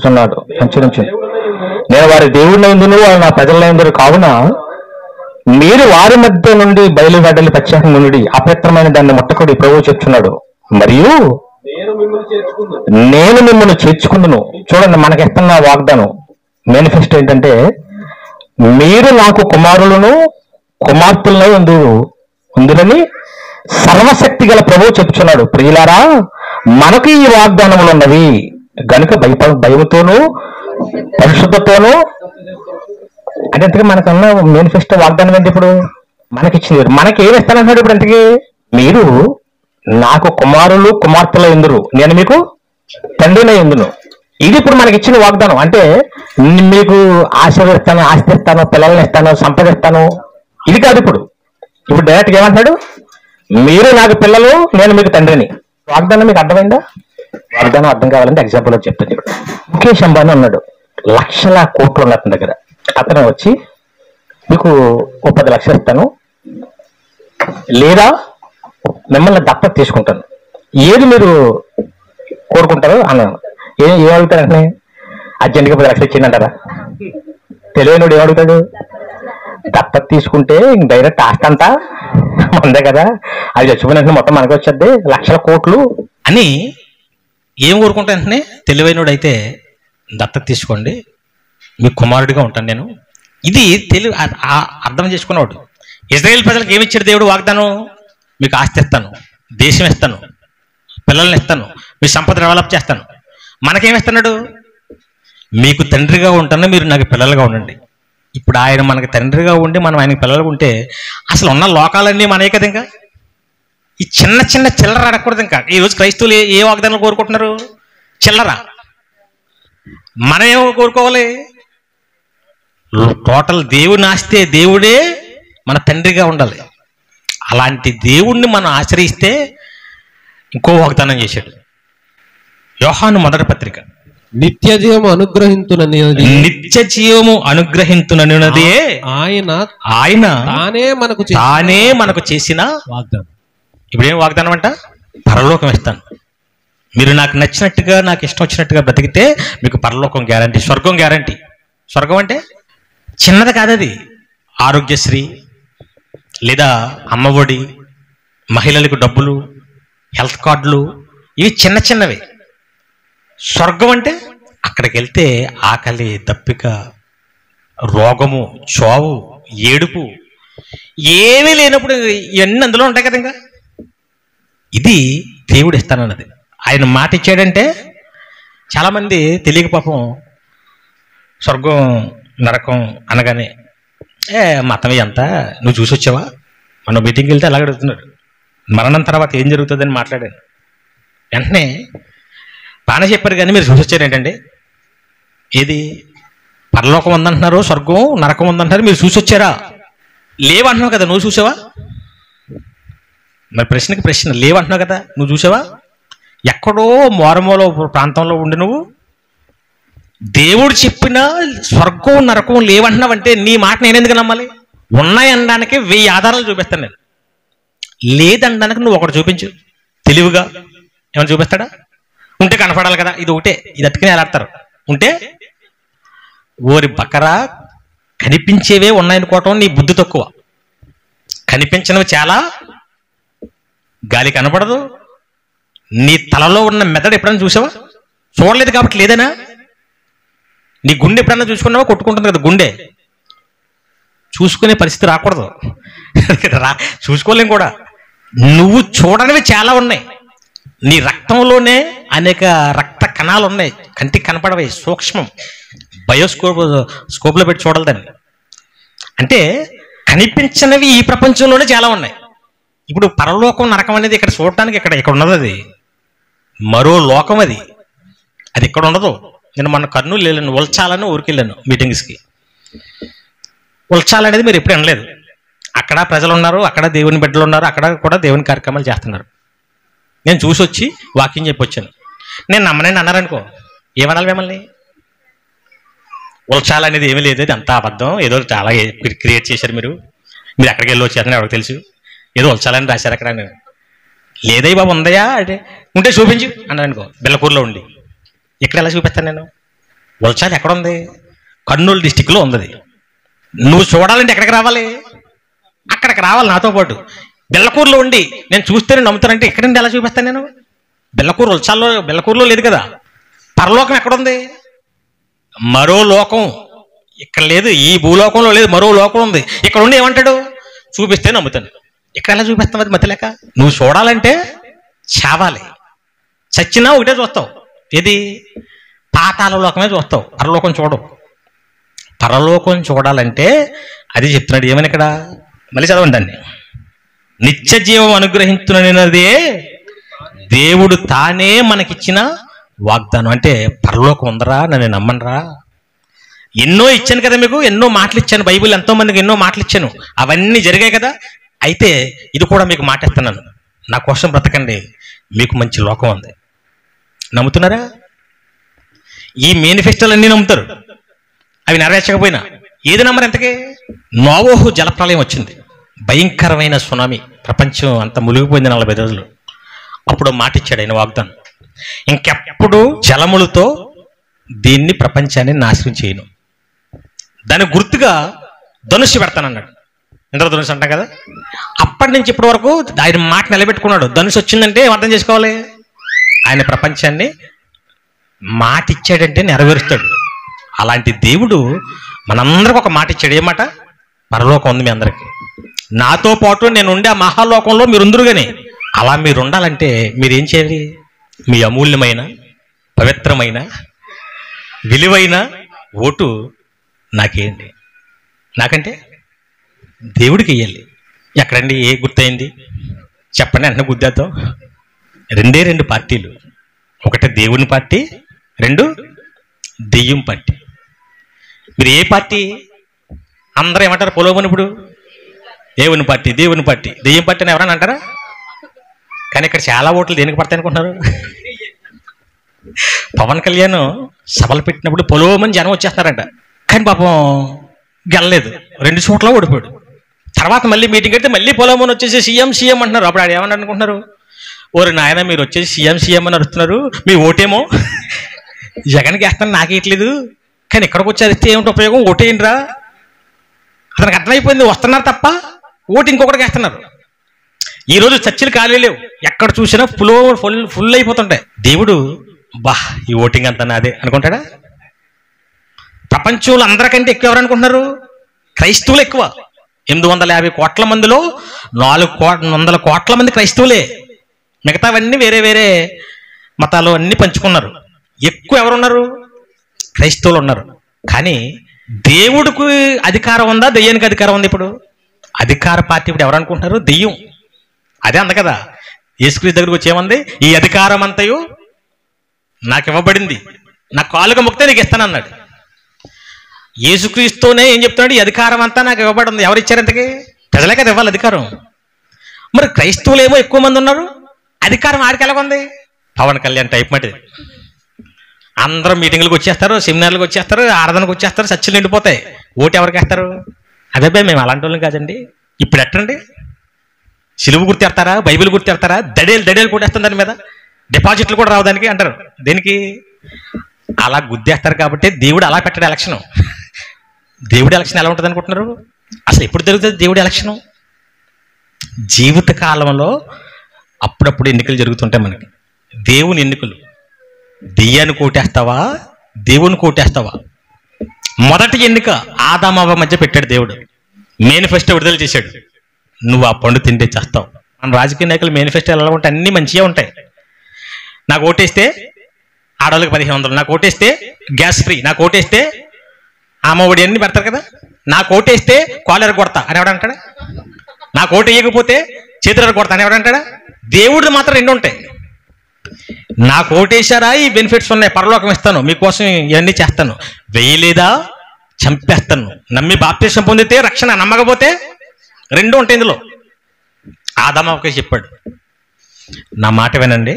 నేను వారి దేవుడిని ఎందును, వారు నా ప్రజలైందురు కావున మీరు వారి మధ్య నుండి బయలువెడలి ప్రత్యేకంగా నుండి అపవిత్రమైన దాన్ని ముట్టకుడి ప్రభువు చెప్తున్నాడు. మరియు నేను మిమ్మల్ని చేర్చుకుందును. చూడండి, మనకి ఇస్తున్న వాగ్దానం మేనిఫెస్టో ఏంటంటే, మీరు నాకు కుమారులను కుమార్తెలను ఉందునని సర్వశక్తి గల ప్రభువు చెప్తున్నాడు. ప్రియులారా, మనకు ఈ వాగ్దానములు ఉన్నవి గనుక భయముతోనూ పరిశుద్ధతోనూ. అంటే ఇంతకీ మనకన్నా మేనిఫెస్టో వాగ్దానం ఏంటి? ఇప్పుడు మనకిచ్చింది. మనకి ఏమి ఇస్తానంటున్నాడు ఇప్పుడు? ఇంతకీ మీరు నాకు కుమారులు కుమార్తెల ఎందురు, నేను మీకు తండ్రిన ఎందును. ఇది ఇప్పుడు మనకి ఇచ్చిన వాగ్దానం. అంటే మీకు ఆశీర్వదిస్తాను, ఆస్తి ఇస్తాను, పిల్లల్ని ఇస్తాను, సంపద ఇస్తాను, ఇది కాదు. ఇప్పుడు డైరెక్ట్గా ఏమంటున్నాడు? మీరు నాకు పిల్లలు, నేను మీకు తండ్రిని. వాగ్దానం మీకు అర్థమైందా? వాగ్దానం అర్థం కావాలంటే ఎగ్జాంపుల్ చెప్తాను. ఇప్పుడు ముఖేష్ అంబానీ ఉన్నాడు, లక్షల కోట్లు ఉన్న అతని దగ్గర. అతను వచ్చి మీకు 10 లక్షలు ఇస్తాను, లేదా మిమ్మల్ని దత్తత తీసుకుంటాను, ఏది మీరు కోరుకుంటారో అన్నాను. ఏం అడుగుతారంటే, అర్జెంట్గా 10 లక్షలు ఇచ్చిందంటారా? తెలియనుడు ఏమడుగుతాడు? దత్తత తీసుకుంటే డైరెక్ట్ ఆస్తి అంతా అందే కదా, అది చచ్చిపోయిన మొత్తం మనకు వచ్చేది లక్షల కోట్లు
అని ఏం కోరుకుంటా వెంటనే తెలివైనడు అయితే దత్తత తీసుకోండి, మీ కుమారుడిగా ఉంటాను నేను. ఇది తెలివి అర్థం చేసుకున్నాడు. ఇజ్రాయేల్ ప్రజలకు ఏమి ఇచ్చాడు దేవుడు వాగ్దానం? మీకు ఆస్తి ఇస్తాను, దేశం ఇస్తాను, పిల్లల్ని ఇస్తాను, మీ సంపద డెవలప్ చేస్తాను. మనకేమిస్తున్నాడు? మీకు తండ్రిగా ఉంటాను, మీరు నాకు పిల్లలుగా ఉండండి. ఇప్పుడు ఆయన మనకి తండ్రిగా ఉండి మనం ఆయనకి పిల్లలుగా ఉంటే అసలు ఉన్న లోకాలన్నీ మనమే కదా. ఇంకా ఈ చిన్న చిన్న చిల్లర అడగకూడదు. ఇంకా ఈరోజు క్రైస్తవులు ఏ వాగ్దానాలు కోరుకుంటున్నారు? చిల్లర. మనం ఏమో కోరుకోవాలి? టోటల్ దేవుని ఆస్తే దేవుడే మన తండ్రిగా ఉండాలి. అలాంటి దేవుణ్ణి మనం ఆశ్రయిస్తే ఇంకో వాగ్దానం చేశాడు. యోహాను 1వ పత్రిక,
నిత్య జీవము అనుగ్రహించునది,
నిత్య జీవము అనుగ్రహించునది ఆయన తానే మనకు చేసిన
వాగ్దానం.
ఇప్పుడేం వాగ్దానం అంట? పరలోకం ఇస్తాను, మీరు నాకు నచ్చినట్టుగా, నాకు ఇష్టం వచ్చినట్టుగా బ్రతికితే మీకు పరలోకం గ్యారంటీ, స్వర్గం గ్యారంటీ. స్వర్గం అంటే చిన్నది కాదది. ఆరోగ్యశ్రీ, లేదా అమ్మఒడి, మహిళలకు డబ్బులు, హెల్త్ కార్డులు, ఇవి చిన్న చిన్నవి. స్వర్గం అంటే అక్కడికి వెళ్తే ఆకలి, దప్పిక, రోగము, చావు, ఏడుపు ఏమీ లేనప్పుడు ఇవన్నీ అందులో ఉంటాయి కదా. ఇంకా ఇది దేవుడు ఇస్తానన్నది. ఆయన మాట ఇచ్చాడంటే చాలామంది తెలియక పాపం స్వర్గం నరకం అనగానే మతం ఎంత నువ్వు చూసి వచ్చావా, మన మీటింగ్కి వెళ్తే అలాగ అడుగుతున్నాడు. మరణం తర్వాత ఏం జరుగుతుందని మాట్లాడాను. వెంటనే బాగానే చెప్పారు, కానీ మీరు చూసి వచ్చారు ఏంటండి? ఏది పరలోకం ఉందంటున్నారు, స్వర్గం నరకం ఉందంటున్నారు, మీరు చూసి వచ్చారా? లేవంటున్నావు కదా, నువ్వు చూసావా? మరి ప్రశ్నకి ప్రశ్న, లేవంటున్నావు కదా, నువ్వు చూసావా? ఎక్కడో మారుమూల ప్రాంతంలో ఉండి నువ్వు దేవుడు చెప్పిన స్వర్గం నరకం లేవంటున్నావంటే నీ మాట నేను ఎందుకు నమ్మాలి? ఉన్నాయనడానికి 1000 ఆధారాలు చూపిస్తాను నేను. లేదనడానికి నువ్వు ఒకటి చూపించు తెలివిగా. ఏమైనా చూపిస్తాడా? ఉంటే కనపడాలి కదా, ఇది ఒకటే, ఇది అట్టుకుని ఎలాడతారు. ఉంటే ఓరి బకరా, కనిపించేవే ఉన్నాయనుకోవటం నీ బుద్ధి తక్కువ. కనిపించినవి చాలా, గాలి కనపడదు. నీ తలలో ఉన్న మెదడు ఎప్పుడైనా చూసావా? చూడలేదు కాబట్టి లేదనా? నీ గుండె ఎప్పుడన్నా చూసుకున్నావా? కొట్టుకుంటుంది కదా గుండె. చూసుకునే పరిస్థితి రాకూడదు, చూసుకోలేం కూడా. నువ్వు చూడనివి చాలా ఉన్నాయి. నీ రక్తంలోనే అనేక రక్త కణాలు ఉన్నాయి, కంటికి కనపడవి, సూక్ష్మం. స్కోప్లో పెట్టి చూడాలి దాన్ని. అంటే కనిపించినవి ఈ ప్రపంచంలోనే చాలా ఉన్నాయి. ఇప్పుడు పరలోకం నరకం అనేది ఇక్కడ చూడటానికి ఇక్కడ ఉన్నది. అది మరో లోకం, అది ఇక్కడ ఉండదు. నేను మొన్న కర్నూలు వెళ్ళాను, ఉల్చాలని ఊరికి వెళ్ళాను మీటింగ్స్కి. ఉల్చాలనేది మీరు ఎప్పుడు వినలేదు. అక్కడ ప్రజలు ఉన్నారు, అక్కడ దేవుని బిడ్డలు ఉన్నారు, అక్కడ కూడా దేవుని కార్యక్రమాలు చేస్తున్నారు. నేను చూసి వచ్చి వాకింగ్ చెప్పి వచ్చాను. నేను నమ్మనండి అన్నారనుకో, ఏమనాలి మిమ్మల్ని? ఉల్చాలనేది ఏమీ లేదు, అది అంతా అబద్ధం, ఏదో చాలా క్రియేట్ చేశారు మీరు ఎక్కడికి వెళ్ళి వచ్చారని ఎవరికి తెలుసు, ఏదో ఉల్చాలని రాశారు అక్కడ. లేదయ్య బాబు, ఉందయా అంటే ఉంటే చూపించు అన్నారనుకో. బెల్లకూరులో ఉండి ఇక్కడ ఎలా చూపిస్తాను నేను? ఉల్చాలి ఎక్కడ ఉంది? కర్నూలు డిస్టిక్లో ఉంది. నువ్వు చూడాలంటే ఎక్కడికి రావాలి? అక్కడికి రావాలి నాతో పాటు. బెల్లకూరులో ఉండి నేను చూస్తేనే నమ్ముతానంటే ఎక్కడండి ఎలా చూపిస్తాను నేను? బెల్లకూరు ఉల్చాల్లో, బెల్లకూరులో లేదు కదా. పరలోకం ఎక్కడుంది? మరో లోకం ఇక్కడ లేదు, ఈ భూలోకంలో లేదు, మరో లోకం ఉంది. ఇక్కడ ఉండి ఏమంటాడు? చూపిస్తే నమ్ముతాను. ఇక్కడ ఎలా చూపిస్తావు? అది మతి లేక. నువ్వు చూడాలంటే చావాలి, చచ్చినా ఒకటే చూస్తావు. ఏది? పాతాళ లోకమే చూస్తావు, పరలోకం చూడవు. పరలోకం చూడాలంటే అది చెప్తున్నాడు. ఏమని ఇక్కడ మళ్ళీ చదవండి దాన్ని. నిత్య జీవం అనుగ్రహించునదే దేవుడు తానే మనకిచ్చిన వాగ్దానం. అంటే పరలోకం ఉందరా, నన్ను నమ్మనరా? ఎన్నో ఇచ్చాను కదా మీకు, ఎన్నో మాటలు ఇచ్చాను, బైబిల్ ఎంతో మందికి ఎన్నో మాటలు ఇచ్చాను, అవన్నీ జరిగాయి కదా. అయితే ఇది కూడా మీకు మాట ఇస్తున్నాను, నా కోసం బ్రతకండి, మీకు మంచి లోకం ఉంది. నమ్ముతున్నారా? ఈ మేనిఫెస్టోలు అన్నీ నమ్ముతారు, అవి నెరవేర్చకపోయినా. ఏది నమ్మరు ఎంతకీ? నోవహు జలప్రలయం వచ్చింది, భయంకరమైన సునామీ, ప్రపంచం అంతా మునిగిపోయింది 40 రోజులు. అప్పుడు మాట ఇచ్చాడు ఆయన వాగ్దానం, ఇంకెప్పుడు జలములతో దీన్ని ప్రపంచాన్ని నాశనం చేయను, దాని గుర్తుగా ధనుస్సు పెడతానన్నాడు. ఇంద్రధనుస్సు అంటాం కదా. అప్పటి నుంచి ఇప్పటి వరకు ఆయన మాట నిలబెట్టుకున్నాడు. ధనుస్సు వచ్చిందంటే అర్థం చేసుకోవాలి, ఆయన ప్రపంచాన్ని మాట ఇచ్చాడంటే నెరవేరుస్తాడు. అలాంటి దేవుడు మనందరికి ఒక మాట ఇచ్చాడు. ఏమాట? పరలోకం ఉంది మీ అందరికీ, నాతో పాటు నేను ఉండే ఆ మహాలోకంలో మీరు ఉందరుగానే. అలా మీరు ఉండాలంటే మీరేం చేయాలి? మీ అమూల్యమైన, పవిత్రమైన, విలువైన ఓటు నాకేయండి. నాకంటే దేవుడికి వెయ్యాలి. ఎక్కడండి ఏ గుర్తయింది చెప్పండి, వెంటనే గుద్దేద్దాం. 2 పార్టీలు, ఒకటి దేవుని పార్టీ, 2 దెయ్యం పార్టీ. మీరు ఏ పార్టీ? అందరూ ఏమంటారు పొలవని? ఇప్పుడు దేవుని పార్టీ, దేవుని పార్టీ, దెయ్యం పార్టీ అని ఎవరన్నా అంటారా? కానీ ఇక్కడ చాలా ఓట్లు దేనికి పడతాయి అనుకుంటున్నారు? పవన్ కళ్యాణ్ సభలు పెట్టినప్పుడు పొలవమని జనం వచ్చేస్తున్నారంట, కానీ పాపం గెలలేదు, 2 చోట్ల ఓడిపోయాడు. తర్వాత మళ్ళీ మీటింగ్ అయితే మళ్ళీ పొలవమని వచ్చేసి సీఎం సీఎం అంటున్నారు. అప్పుడు ఆడు ఏమన్నా అనుకుంటున్నారు? ఓరి నాయన, మీరు వచ్చేసి సీఎం సీఎం అని అరుస్తున్నారు, మీ ఓటేమో జగన్కి వేస్తాను, నాకేయట్లేదు, కానీ ఇక్కడికి వచ్చి అరిస్తే ఏమిటి ఉపయోగం? ఓటేయండిరా. అతనికి అర్థమైపోయింది, వస్తున్నారు తప్ప ఓటు ఇంకొకటికి వేస్తున్నారు. ఈరోజు చర్చలు ఖాళీ లేవు, ఎక్కడ చూసినా ఫుల్ అయిపోతుంటాయి. దేవుడు బా ఈ ఓటింగ్ అంతా నాదే అనుకుంటాడా? ప్రపంచంలో అందరికంటే ఎక్కువ ఎవరు అనుకుంటున్నారు? క్రైస్తవులు ఎక్కువ. 850 కోట్ల మందిలో 400 కోట్ల మంది క్రైస్తవులే. మిగతావన్నీ వేరే వేరే మతాలు అన్నీ పంచుకున్నారు. ఎక్కువ ఎవరున్నారు? క్రైస్తవులు ఉన్నారు. కానీ దేవుడికి అధికారం ఉందా, దెయ్యానికి అధికారం ఉంది? ఇప్పుడు అధికార పార్టీ ఇప్పుడు ఎవరు అనుకుంటున్నారు? దెయ్యం. అదే అంద కదా యేసుక్రీస్తు దగ్గరకు వచ్చేమంది, ఈ అధికారం అంతయు నాకు ఇవ్వబడింది, నా కాలుగా మొక్కితే నీకు ఇస్తానన్నాడు. యేసుక్రీస్తునే ఏం చెప్తున్నాడు? ఈ అధికారం అంతా నాకు ఇవ్వబడింది. ఎవరు ఇచ్చారు? ఇంతకీ ప్రజలే కదా ఇవ్వాలి అధికారం. మరి క్రైస్తవులు ఏమో ఎక్కువ మంది ఉన్నారు, అధికారం ఆడికి ఎలాగుంది? పవన్ కళ్యాణ్ టైప్ మాట. అందరూ మీటింగ్లకు వచ్చేస్తారు, సెమినార్లకు వచ్చేస్తారు, ఆరాధనకు వచ్చేస్తారు, చర్చలు నిండిపోతాయి. ఓటు ఎవరికి వేస్తారు? అదే మేము అలాంటి వాళ్ళం కాదండి. ఇప్పుడు ఎట్టండి, సిలువు గుర్తెడతారా, బైబిల్ గుర్తెడతారా, దడేలు కొట్టేస్తాం దాని మీద, డిపాజిట్లు కూడా రావు దానికి అంటారు. దేనికి? అలా గుద్దేస్తారు కాబట్టి దేవుడు అలా పెట్టాడు ఎలక్షన్. దేవుడి ఎలక్షన్ ఎలా ఉంటుంది అనుకుంటున్నారు? అసలు ఎప్పుడు జరుగుతుంది దేవుడి ఎలక్షను? జీవిత కాలంలో అప్పుడప్పుడు ఎన్నికలు జరుగుతుంటాయి మనకి. దేవుని ఎన్నికలు. దెయ్యాన్ని కోటేస్తావా, దేవుని కోటేస్తావా? మొదటి ఎన్నిక ఆదామవ్వ మధ్య పెట్టాడు దేవుడు. మేనిఫెస్టో విడుదల చేశాడు. నువ్వు ఆ పండు తింటే చేస్తావు. మన రాజకీయ నాయకులు మేనిఫెస్టో ఎలా ఉంటాయి? అన్నీ మంచిగా ఉంటాయి. నాకు ఓటేస్తే ఆడవాళ్ళకి 1500, నాకు ఓటేస్తే గ్యాస్ ఫ్రీ, నాకు ఓటేస్తే అమ్మఒడి అన్ని పెడతారు కదా, నాకు ఓటేస్తే కాలర్ కొడతా అని ఎవడంటాడా? నాకు ఓటు వేయకపోతే చేతులు కొడతా అని ఎవడంటాడా? దేవుడు మాత్రం రెండు ఉంటాయి. నాకు ఓటేశారా, ఈ బెనిఫిట్స్ ఉన్నాయి, పరలోకం ఇస్తాను, మీకోసం ఇవన్నీ చేస్తాను. వేయలేదా చంపేస్తాను. నమ్మి బాప్తిసం పొందితే రక్షణ, నమ్మకపోతే రెండు ఉంటాయి ఇందులో. ఆదామవ్వకే చెప్పాడు, నా మాట వినండి,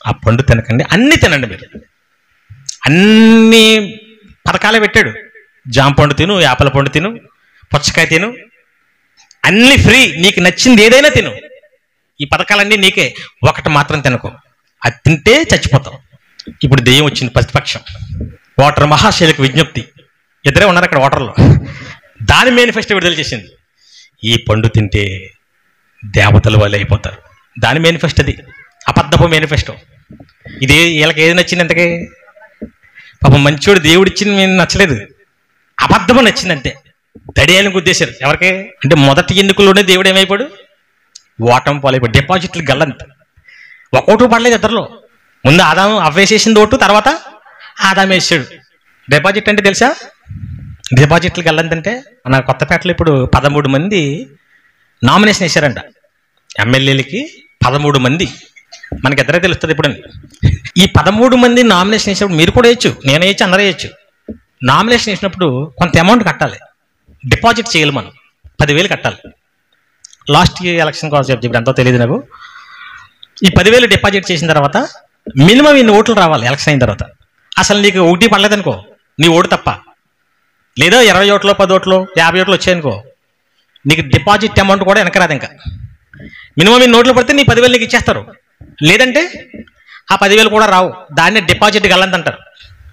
ఆ పండు తినకండి, అన్నీ తినండి మీరు. అన్ని పథకాలే పెట్టాడు. జామ పండు తిను, యాపల పండు తిను, పుచ్చకాయ తిను, అన్ని ఫ్రీ, నీకు నచ్చింది ఏదైనా తిను, ఈ పథకాలన్నీ నీకే. ఒకటి మాత్రం తినకు, అది తింటే చచ్చిపోతావు. ఇప్పుడు దెయ్యం వచ్చింది ప్రతిపక్షం. వాటర్ మహాశైలకు విజ్ఞప్తి, ఇద్దరే ఉన్నారు అక్కడ వాటర్లో. దాని మేనిఫెస్టో విడుదల చేసింది, ఈ పండు తింటే దేవతల వల్ల అయిపోతారు. దాని మేనిఫెస్టో అది, అబద్ధపు మేనిఫెస్టో. ఇది వీళ్ళకి ఏది నచ్చింది? ఎంతకే పాపం మంచోడు దేవుడు ఇచ్చింది మేము నచ్చలేదు, అబద్ధము నచ్చింది అంతే. దడియాలను గుద్దేశారు. ఎవరికి అంటే మొదటి ఎన్నికల్లోనే దేవుడు ఏమైపోయాడు? ఓటమి పాలైపోయాడు. డిపాజిట్లు గల్లంత. ఒక్కోటు పడలేదు ఇద్దరిలో. ముందు ఆదాము అవ్వేసేసింది ఓటు, తర్వాత ఆదాము వేసాడు. డిపాజిట్ అంటే తెలుసా? డిపాజిట్లు గల్లంతంటే మన కొత్తపేటలో ఇప్పుడు 13 మంది నామినేషన్ వేశారంట. ఎమ్మెల్యేలకి 13 మంది. మనకి ఇద్దరే తెలుస్తుంది ఇప్పుడు. ఈ 13 మంది నామినేషన్ వేసినప్పుడు మీరు కూడా వేయచ్చు, నేను వేయచ్చు, అందరూ వేయచ్చు. నామినేషన్ వేసినప్పుడు కొంత అమౌంట్ కట్టాలి, డిపాజిట్ చేయాలి. మనం 10,000 కట్టాలి. లాస్ట్ ఎలక్షన్ కోసం ఇప్పుడు ఎంతో తెలియదు నాకు. ఈ 10,000 డిపాజిట్ చేసిన తర్వాత మినిమం ఇన్ని ఓట్లు రావాలి ఎలక్షన్ అయిన తర్వాత. అసలు నీకు ఒకటి పడలేదనుకో, నీ ఓటు తప్ప, లేదా 20 ఓట్లు, 10 ఓట్లు, 50 ఓట్లు వచ్చాయనుకో, నీకు డిపాజిట్ అమౌంట్ కూడా వెనకరాదు. ఇంకా మినిమం ఇన్ని ఓట్లు పడితే నీ 10,000 నీకు ఇచ్చేస్తారు. లేదంటే ఆ 10,000 కూడా రావు. దాన్ని డిపాజిట్ గల్లంతంటారు.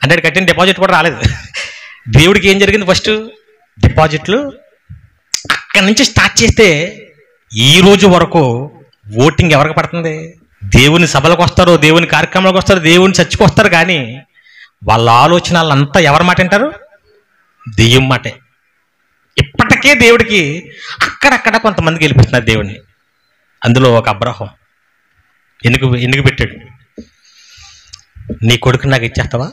అంటే కట్టిన డిపాజిట్ కూడా రాలేదు. దేవుడికి ఏం జరిగింది? ఫస్ట్ డిపాజిట్లు అక్కడి నుంచి స్టార్ట్ చేస్తే ఈ రోజు వరకు ఓటింగ్ ఎవరికి పడుతుంది? దేవుని సభలకు వస్తారు, దేవుని కార్యక్రమాలకు వస్తారు, దేవుని చర్చికి వస్తారు, కానీ వాళ్ళ ఆలోచనలంతా ఎవరి మాట వింటారు? దెయ్యం మాటే. ఇప్పటికే దేవుడికి అక్కడక్కడ కొంతమంది గెలిపిస్తున్నారు దేవుడిని. అందులో ఒక అబ్రహాం ఎన్నిక పెట్టాడు. నీ కొడుకు నాకు ఇచ్చేస్తావా?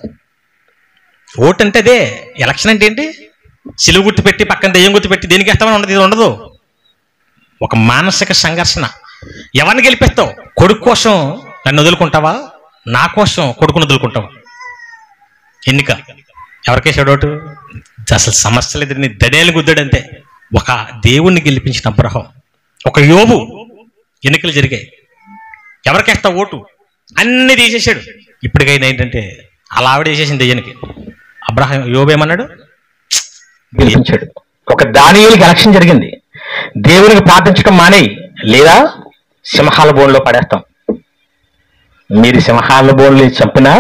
ఓటు అంటే అదే. ఎలక్షన్ అంటే ఏంటి? సిలువు గుర్తు పెట్టి పక్కన దెయ్యం గుర్తు పెట్టి దేనికి వేస్తామని ఉండదు. ఇది ఉండదు. ఒక మానసిక సంఘర్షణ. ఎవరిని గెలిపిస్తావు? కొడుకు కోసం నన్ను వదులుకుంటావా, నా కోసం కొడుకును వదులుకుంటావా? ఎన్నిక ఎవరికేసాడు ఓటు? అసలు సమస్య లేదు, నీ దడేలు గుద్దాడంతే. ఒక దేవుణ్ణి గెలిపించిన అబ్రహాం, ఒక యోబు ఎన్నికలు జరిగాయి. ఎవరికేస్తావు ఓటు? అన్ని తీసేసాడు. ఇప్పటికైనా ఏంటంటే అలా ఆవిడ వేసేసింది దెయ్యానికి. అబ్రహాం యోబు ఏమన్నాడు?
గెలిపించాడు. ఒక దానియేలుకి ఎలక్షన్ జరిగింది. దేవునికి ప్రార్థించడం మానేయి, లేదా సింహాల బోన్లో పడేస్తాం. మీరు సింహాల బోన్లు చంపినా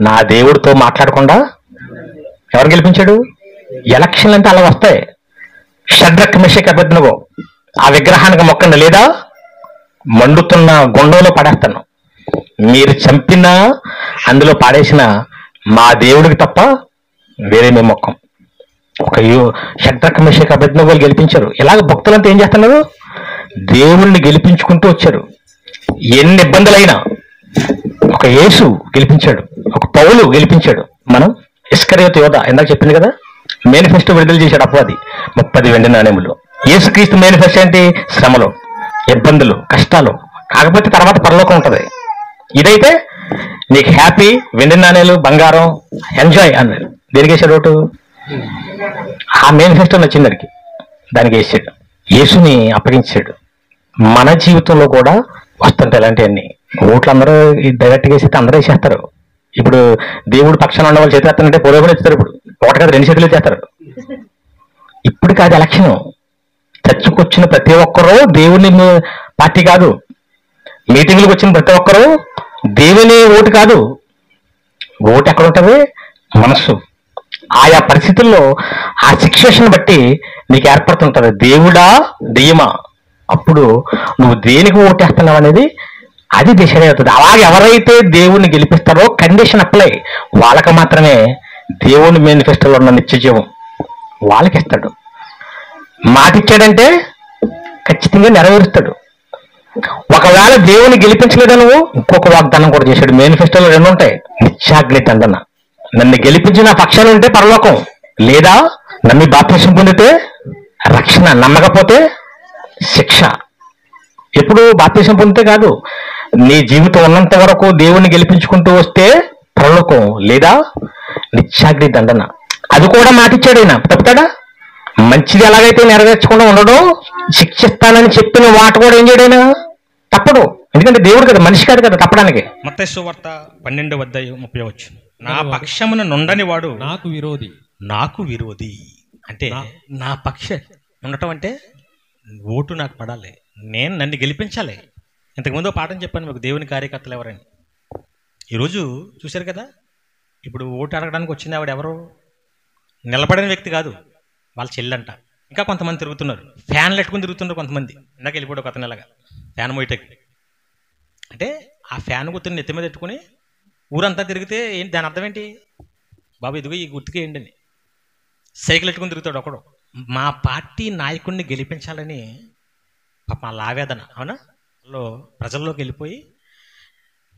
నా దేవుడితో మాట్లాడకుండా ఎవరు గెలిపించాడు? ఎలక్షన్లు అంటే అలా వస్తాయి. షడ్రక్ మెషక్ అబెద్నెగో ఆ విగ్రహానికి మొక్కండి, లేదా మండుతున్న గుండంలో పడేస్తాను. మీరు చంపినా అందులో పాడేసిన మా దేవుడికి తప్ప వేరే మేము మొక్కం. ఒక షడ్రక్ మెషక్ అబెద్నెగోలు గెలిపించారు. ఇలాగ భక్తులంతా ఏం చేస్తున్నారు? దేవుణ్ణి గెలిపించుకుంటూ వచ్చారు. ఎన్ని ఇబ్బందులైనా ఒక యేసు గెలిపించాడు, ఒక పౌలు గెలిపించాడు. మనం ఇస్కరియోతు యోధ ఇందాక చెప్పింది కదా, మేనిఫెస్టో విడుదల చేశాడు అపవాది 30 వెండి నాణెములు. యేసుక్రీస్తు మేనిఫెస్టో ఏంటి? శ్రమలు, ఇబ్బందులు, కష్టాలు. కాకపోతే తర్వాత పరలోకం ఉంటుంది. ఇదైతే నీకు హ్యాపీ, వెండి నాణేలు, బంగారం, ఎంజాయ్ అన్నాడు. దేనికి వేసాడు ఓటు? ఆ మేనిఫెస్టో నచ్చింది దానికి వేసాడు, యేసుని అప్పగించాడు. మన జీవితంలో కూడా వస్తుంటాయి ఇలాంటివన్నీ. ఓట్లు అందరూ డైరెక్ట్గా వేసేస్తే అందరూ వేసేస్తారు. ఇప్పుడు దేవుడు పక్షాన ఉన్న వాళ్ళు చేతులు ఎత్తానంటే పొరవని ఎత్తారు. ఇప్పుడు ఒకటి కాదు 2 చేతులు ఎత్తేస్తారు. ఇప్పుడు కాదు ఎలక్షన్. చర్చకు ప్రతి ఒక్కరూ దేవుని పార్టీ కాదు, మీటింగ్లకు వచ్చిన ప్రతి ఒక్కరూ దేవుని ఓటు కాదు. ఓటు ఎక్కడ ఉంటుంది? మనస్సు. ఆయా పరిస్థితుల్లో ఆ సిచ్యువేషన్ బట్టి నీకు ఏర్పడుతుంటుంది దేవుడా దెయ్యమా. అప్పుడు నువ్వు దేనికి ఓటేస్తున్నావు అనేది అది డిసైడ్ అవుతుంది. అలాగే ఎవరైతే దేవుణ్ణి గెలిపిస్తారో కండిషన్ అప్లై, వాళ్ళకి మాత్రమే దేవుని మేనిఫెస్టోలో ఉన్న నిత్య జీవం వాళ్ళకి ఇస్తాడు. మాట ఇచ్చాడంటే ఖచ్చితంగా నెరవేరుస్తాడు. ఒకవేళ దేవుని గెలిపించలేదా నువ్వు, ఇంకొక వాగ్దానం కూడా చేశాడు. మేనిఫెస్టోలో 2 ఉంటాయి. నిత్యాగ్ని దండన. నన్ను గెలిపించిన పక్షాలు ఉంటే పరలోకం, లేదా నమ్మి బాప్తిసం పొందితే రక్షణ, నమ్మకపోతే శిక్ష. ఎప్పుడు బాప్తిసం పొందితే కాదు, నీ జీవితం ఉన్నంత వరకు దేవుణ్ణి గెలిపించుకుంటూ వస్తే పరలోకం, లేదా నిత్యాగ్ని దండన. అది కూడా మాటిచ్చాడు. ఆయన తప్పుతాడా? మంచిది ఎలాగైతే నెరవేర్చకుండా ఉండడం, శిక్షిస్తానని చెప్పిన మాట కూడా ఏం చేయడైనా తప్పడు. ఎందుకంటే దేవుడు కదా, మనిషి కాదు కదా తప్పడానికి.
మత్తయి సువార్త 12:30 నా పక్షమున నుండని వాడు
నాకు విరోధి.
నాకు విరోధి అంటే నా పక్ష ఉండటం అంటే ఓటు నాకు పడాలి, నన్ను గెలిపించాలి. ఇంతకుముందు పాఠం చెప్పాను మీకు, దేవుని కార్యకర్తలు ఎవరని. ఈరోజు చూశారు కదా, ఇప్పుడు ఓటు అడగడానికి వచ్చింది ఆవిడ ఎవరు? నిలబడిన వ్యక్తి కాదు, వాళ్ళ చెల్లంట. ఇంకా కొంతమంది తిరుగుతున్నారు, ఫ్యాన్లు పెట్టుకుని తిరుగుతున్నారు కొంతమంది. ఇందాక వెళ్ళిపోయాడు ఒక అతనిలాగా ఫ్యాన్ మోయటకి. అంటే ఆ ఫ్యాన్ గుర్తుని నెత్తి మీద పెట్టుకుని ఊరంతా తిరిగితే ఏంటి దాని అర్థం ఏంటి? బాబు ఇదిగో ఈ గుర్తుకే ఏంటి అని సైకిల్ పెట్టుకుని తిరుగుతాడు ఒకడు. మా పార్టీ నాయకుడిని గెలిపించాలని పాప ఆవేదన, అవునా, ప్రజల్లోకి వెళ్ళిపోయి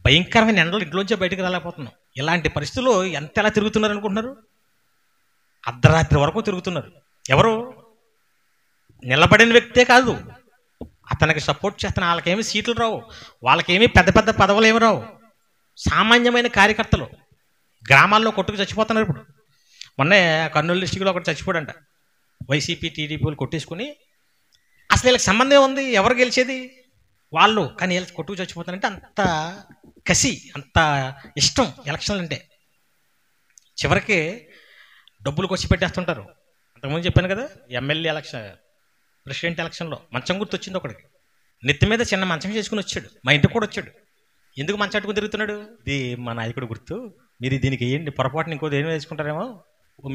భయంకరమైన ఎండలు ఇంట్లోంచే బయటకు రాలేకపోతున్నాం. ఇలాంటి పరిస్థితుల్లో ఎలా తిరుగుతున్నారు అనుకుంటున్నారు? అర్ధరాత్రి వరకు తిరుగుతున్నారు. ఎవరు? నిలబడిన వ్యక్తే కాదు, అతనికి సపోర్ట్ చేస్తున్న వాళ్ళకేమీ సీట్లు రావు, వాళ్ళకేమీ పెద్ద పెద్ద పదవులు ఏమి రావు. సామాన్యమైన కార్యకర్తలు గ్రామాల్లో కొట్టుకు చచ్చిపోతున్నారు. ఇప్పుడు మొన్నే కర్నూలు డిస్టిక్లో ఒకటి చచ్చిపోడంట. వైసీపీ టీడీపీలు కొట్టేసుకుని అసలు వీళ్ళకి సంబంధం ఉంది, ఎవరు గెలిచేది వాళ్ళు, కానీ వీళ్ళకి కొట్టుకు చచ్చిపోతారంటే అంత కసి, అంత ఇష్టం ఎలక్షన్లు అంటే. చివరికి డబ్బులు కొచ్చి పెట్టేస్తుంటారు. అంతకుముందు చెప్పాను కదా, ఎమ్మెల్యే ఎలక్షన్, ప్రెసిడెంట్ ఎలక్షన్లో మంచం గుర్తు వచ్చింది ఒకడికి. నెత్తి మీద చిన్న మంచం చేసుకుని వచ్చాడు, మా ఇంటికి కూడా వచ్చాడు. ఎందుకు మంచం అట్టుకుని తిరుగుతున్నాడు? ఇది మా నాయకుడు గుర్తు, మీరు దీనికి ఏంటి పొరపాటుని ఇంకో దేని వేసుకుంటారేమో.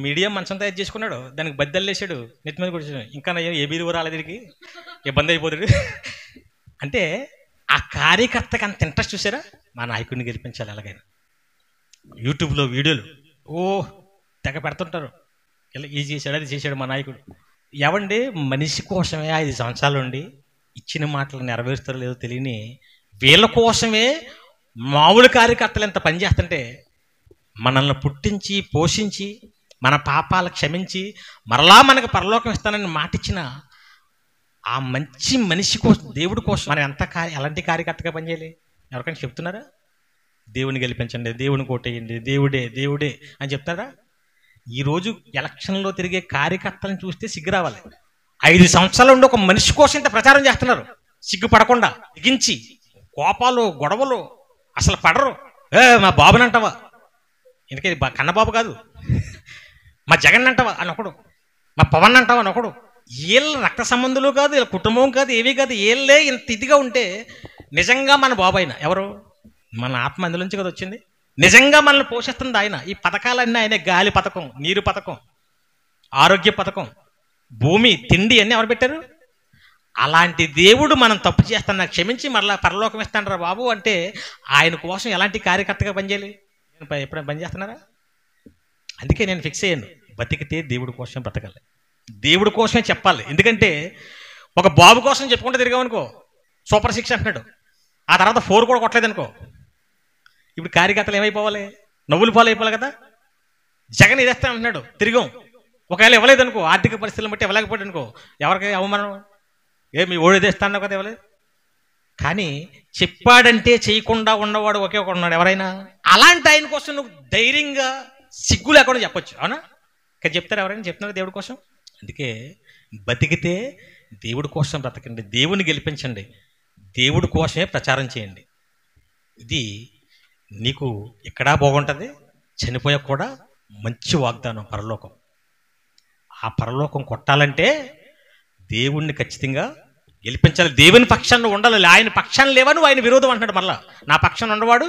మీడియం మంచం తయారు చేసుకున్నాడు, దానికి బద్దలు వేసాడు, నెత్తి మీద కూర్చొని. ఇంకా ఏ బీరువు రాలేదు, దీనికి ఇబ్బంది అయిపోతాడు. అంటే ఆ కార్యకర్తకి అంత ఇంట్రెస్ట్ చూసారా, మా నాయకుడిని గెలిపించాలి ఎలాగైనా. యూట్యూబ్లో వీడియోలు తెగ పెడుతుంటారు, ఇలా ఇది చేశాడు అది చేశాడు మా నాయకుడు. ఎవండి మనిషి కోసమే 5 సంవత్సరాలు ఉండి ఇచ్చిన మాటలు నెరవేరుస్తారో లేదో తెలియని వీళ్ళ కోసమే మామూలు కార్యకర్తలు ఎంత పనిచేస్తుంటే, మనల్ని పుట్టించి పోషించి మన పాపాలు క్షమించి మరలా మనకు పరలోకం ఇస్తానని మాటిచ్చిన ఆ మంచి మనిషి కోసం, దేవుడి కోసం మనం ఎంత ఎలాంటి కార్యకర్తగా పనిచేయాలి? ఎవరికైనా చెప్తున్నారా? దేవుని గెలిపించండి, దేవుని కోటేయండి, దేవుడే దేవుడే అని చెప్తారా? ఈరోజు ఎలక్షన్లో తిరిగే కార్యకర్తలను చూస్తే సిగ్గు రావాలి. 5 సంవత్సరాలు ఉండి ఒక మనిషి కోసం ఇంత ప్రచారం చేస్తున్నారు, సిగ్గుపడకుండా తెగించి. కోపాలు గొడవలు అసలు పడరు. మా బాబుని అంటావా, ఎందుకంటే కన్నబాబు కాదు, మా జగన్ అంటావా అని ఒకడు, మా పవన్ అంటావా అని ఒకడు. వీళ్ళ రక్త సంబంధులు కాదు, వీళ్ళ కుటుంబం కాదు, ఏమీ కాదు, వీళ్ళే ఇంత ఇదిగా ఉంటే నిజంగా మన బాబు అయినా ఎవరు? మన ఆత్మ అందులోంచి కదా వచ్చింది. నిజంగా మనల్ని పోషిస్తుంది ఆయన. ఈ పథకాలన్నీ ఆయన, గాలి పథకం, నీరు పథకం, ఆరోగ్య పథకం, భూమి, తిండి అన్నీ ఎవరు పెట్టారు? అలాంటి దేవుడు మనం తప్పు చేస్తున్నా క్షమించి మరలా పరలోకం ఇస్తానరా బాబు అంటే ఆయన కోసం ఎలాంటి కార్యకర్తగా పనిచేయాలి? ఎప్పుడైనా పనిచేస్తున్నారా? అందుకే నేను ఫిక్స్ అయ్యాను, బతికితే దేవుడి కోసం బ్రతకాలి, దేవుడి కోసమే చెప్పాలి. ఎందుకంటే ఒక బాబు కోసం చెప్పుకుంటే తిరిగామనుకో సూపర్ 6 అంటున్నాడు, ఆ తర్వాత 4 కూడా కొట్టలేదు అనుకో, ఇప్పుడు కార్యకర్తలు ఏమైపోవాలి? నవ్వులు పాలు అయిపోవాలి కదా. జగన్ ఇదేస్తా అంటున్నాడు తిరిగాం, ఒకవేళ ఇవ్వలేదు అనుకో, ఆర్థిక పరిస్థితులను బట్టి ఇవ్వలేకపోయాడు అనుకో, ఎవరికి అవమానం? మీ ఓడి ఇదేస్తా అన్నావు కదా, ఇవ్వలేదు. కానీ చెప్పాడంటే చేయకుండా ఉన్నవాడు ఒకే ఒకడు ఉన్నాడు, ఎవరైనా. అలాంటి ఆయన కోసం నువ్వు ధైర్యంగా సిగ్గు లేకుండా చెప్పొచ్చు, అవునా? ఇక్కడ చెప్తారు, ఎవరైనా చెప్తున్నారు దేవుడి కోసం. అందుకే బతికితే దేవుడి కోసం బ్రతకండి, దేవుని గెలిపించండి, దేవుడి కోసమే ప్రచారం చేయండి. ఇది నీకు ఎక్కడా బాగుంటుంది, చనిపోయాక కూడా మంచి వాగ్దానం పరలోకం. ఆ పరలోకం కొట్టాలంటే దేవుణ్ణి ఖచ్చితంగా గెలిపించాలి, దేవుని పక్షాన్ని ఉండాలి. ఆయన పక్షాన్ని లేవా నువ్వు ఆయన విరోధం అంటున్నాడు. మళ్ళా నా పక్షాన్ని ఉన్నవాడు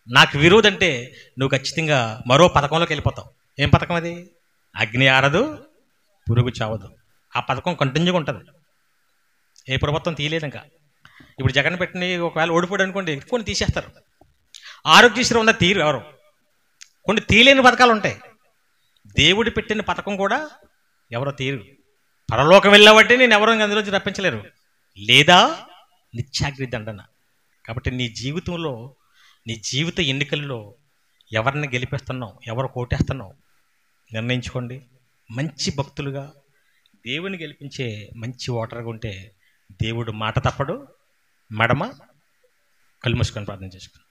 నాకు విరోధం అంటే నువ్వు ఖచ్చితంగా మరో పథకంలోకి వెళ్ళిపోతావు. ఏం పథకం అది? అగ్ని ఆరదు, పురుగు చావదు. ఆ పథకం కంటిన్యూగా ఉంటుంది. ఏ ప్రభుత్వం తీయలేదు ఇంకా. ఇప్పుడు జగన్ పెట్టిన ఒకవేళ ఓడిపోయాడు అనుకోండి, కొన్ని తీసేస్తారు. ఆరోగ్యశ్రీ ఉన్న తీరు ఎవరు, కొన్ని తీయలేని పథకాలు ఉంటాయి. దేవుడు పెట్టిన పథకం కూడా ఎవరో తీరు. పరలోకం వెళ్ళాబట్టి నేను ఎవరో అందులోంచి రప్పించలేరు, లేదా నిత్యాగ్ని దండన. కాబట్టి నీ జీవితంలో, నీ జీవిత ఎన్నికల్లో ఎవరిని గెలిపిస్తున్నావు, ఎవరు కోటేస్తున్నావు నిర్ణయించుకోండి. మంచి భక్తులుగా దేవుని గెలిపించే మంచి ఓటర్గా ఉంటే దేవుడు మాట తప్పడు. మడమ కళ్ళు మూసుకొని ప్రార్థన చేసుకుని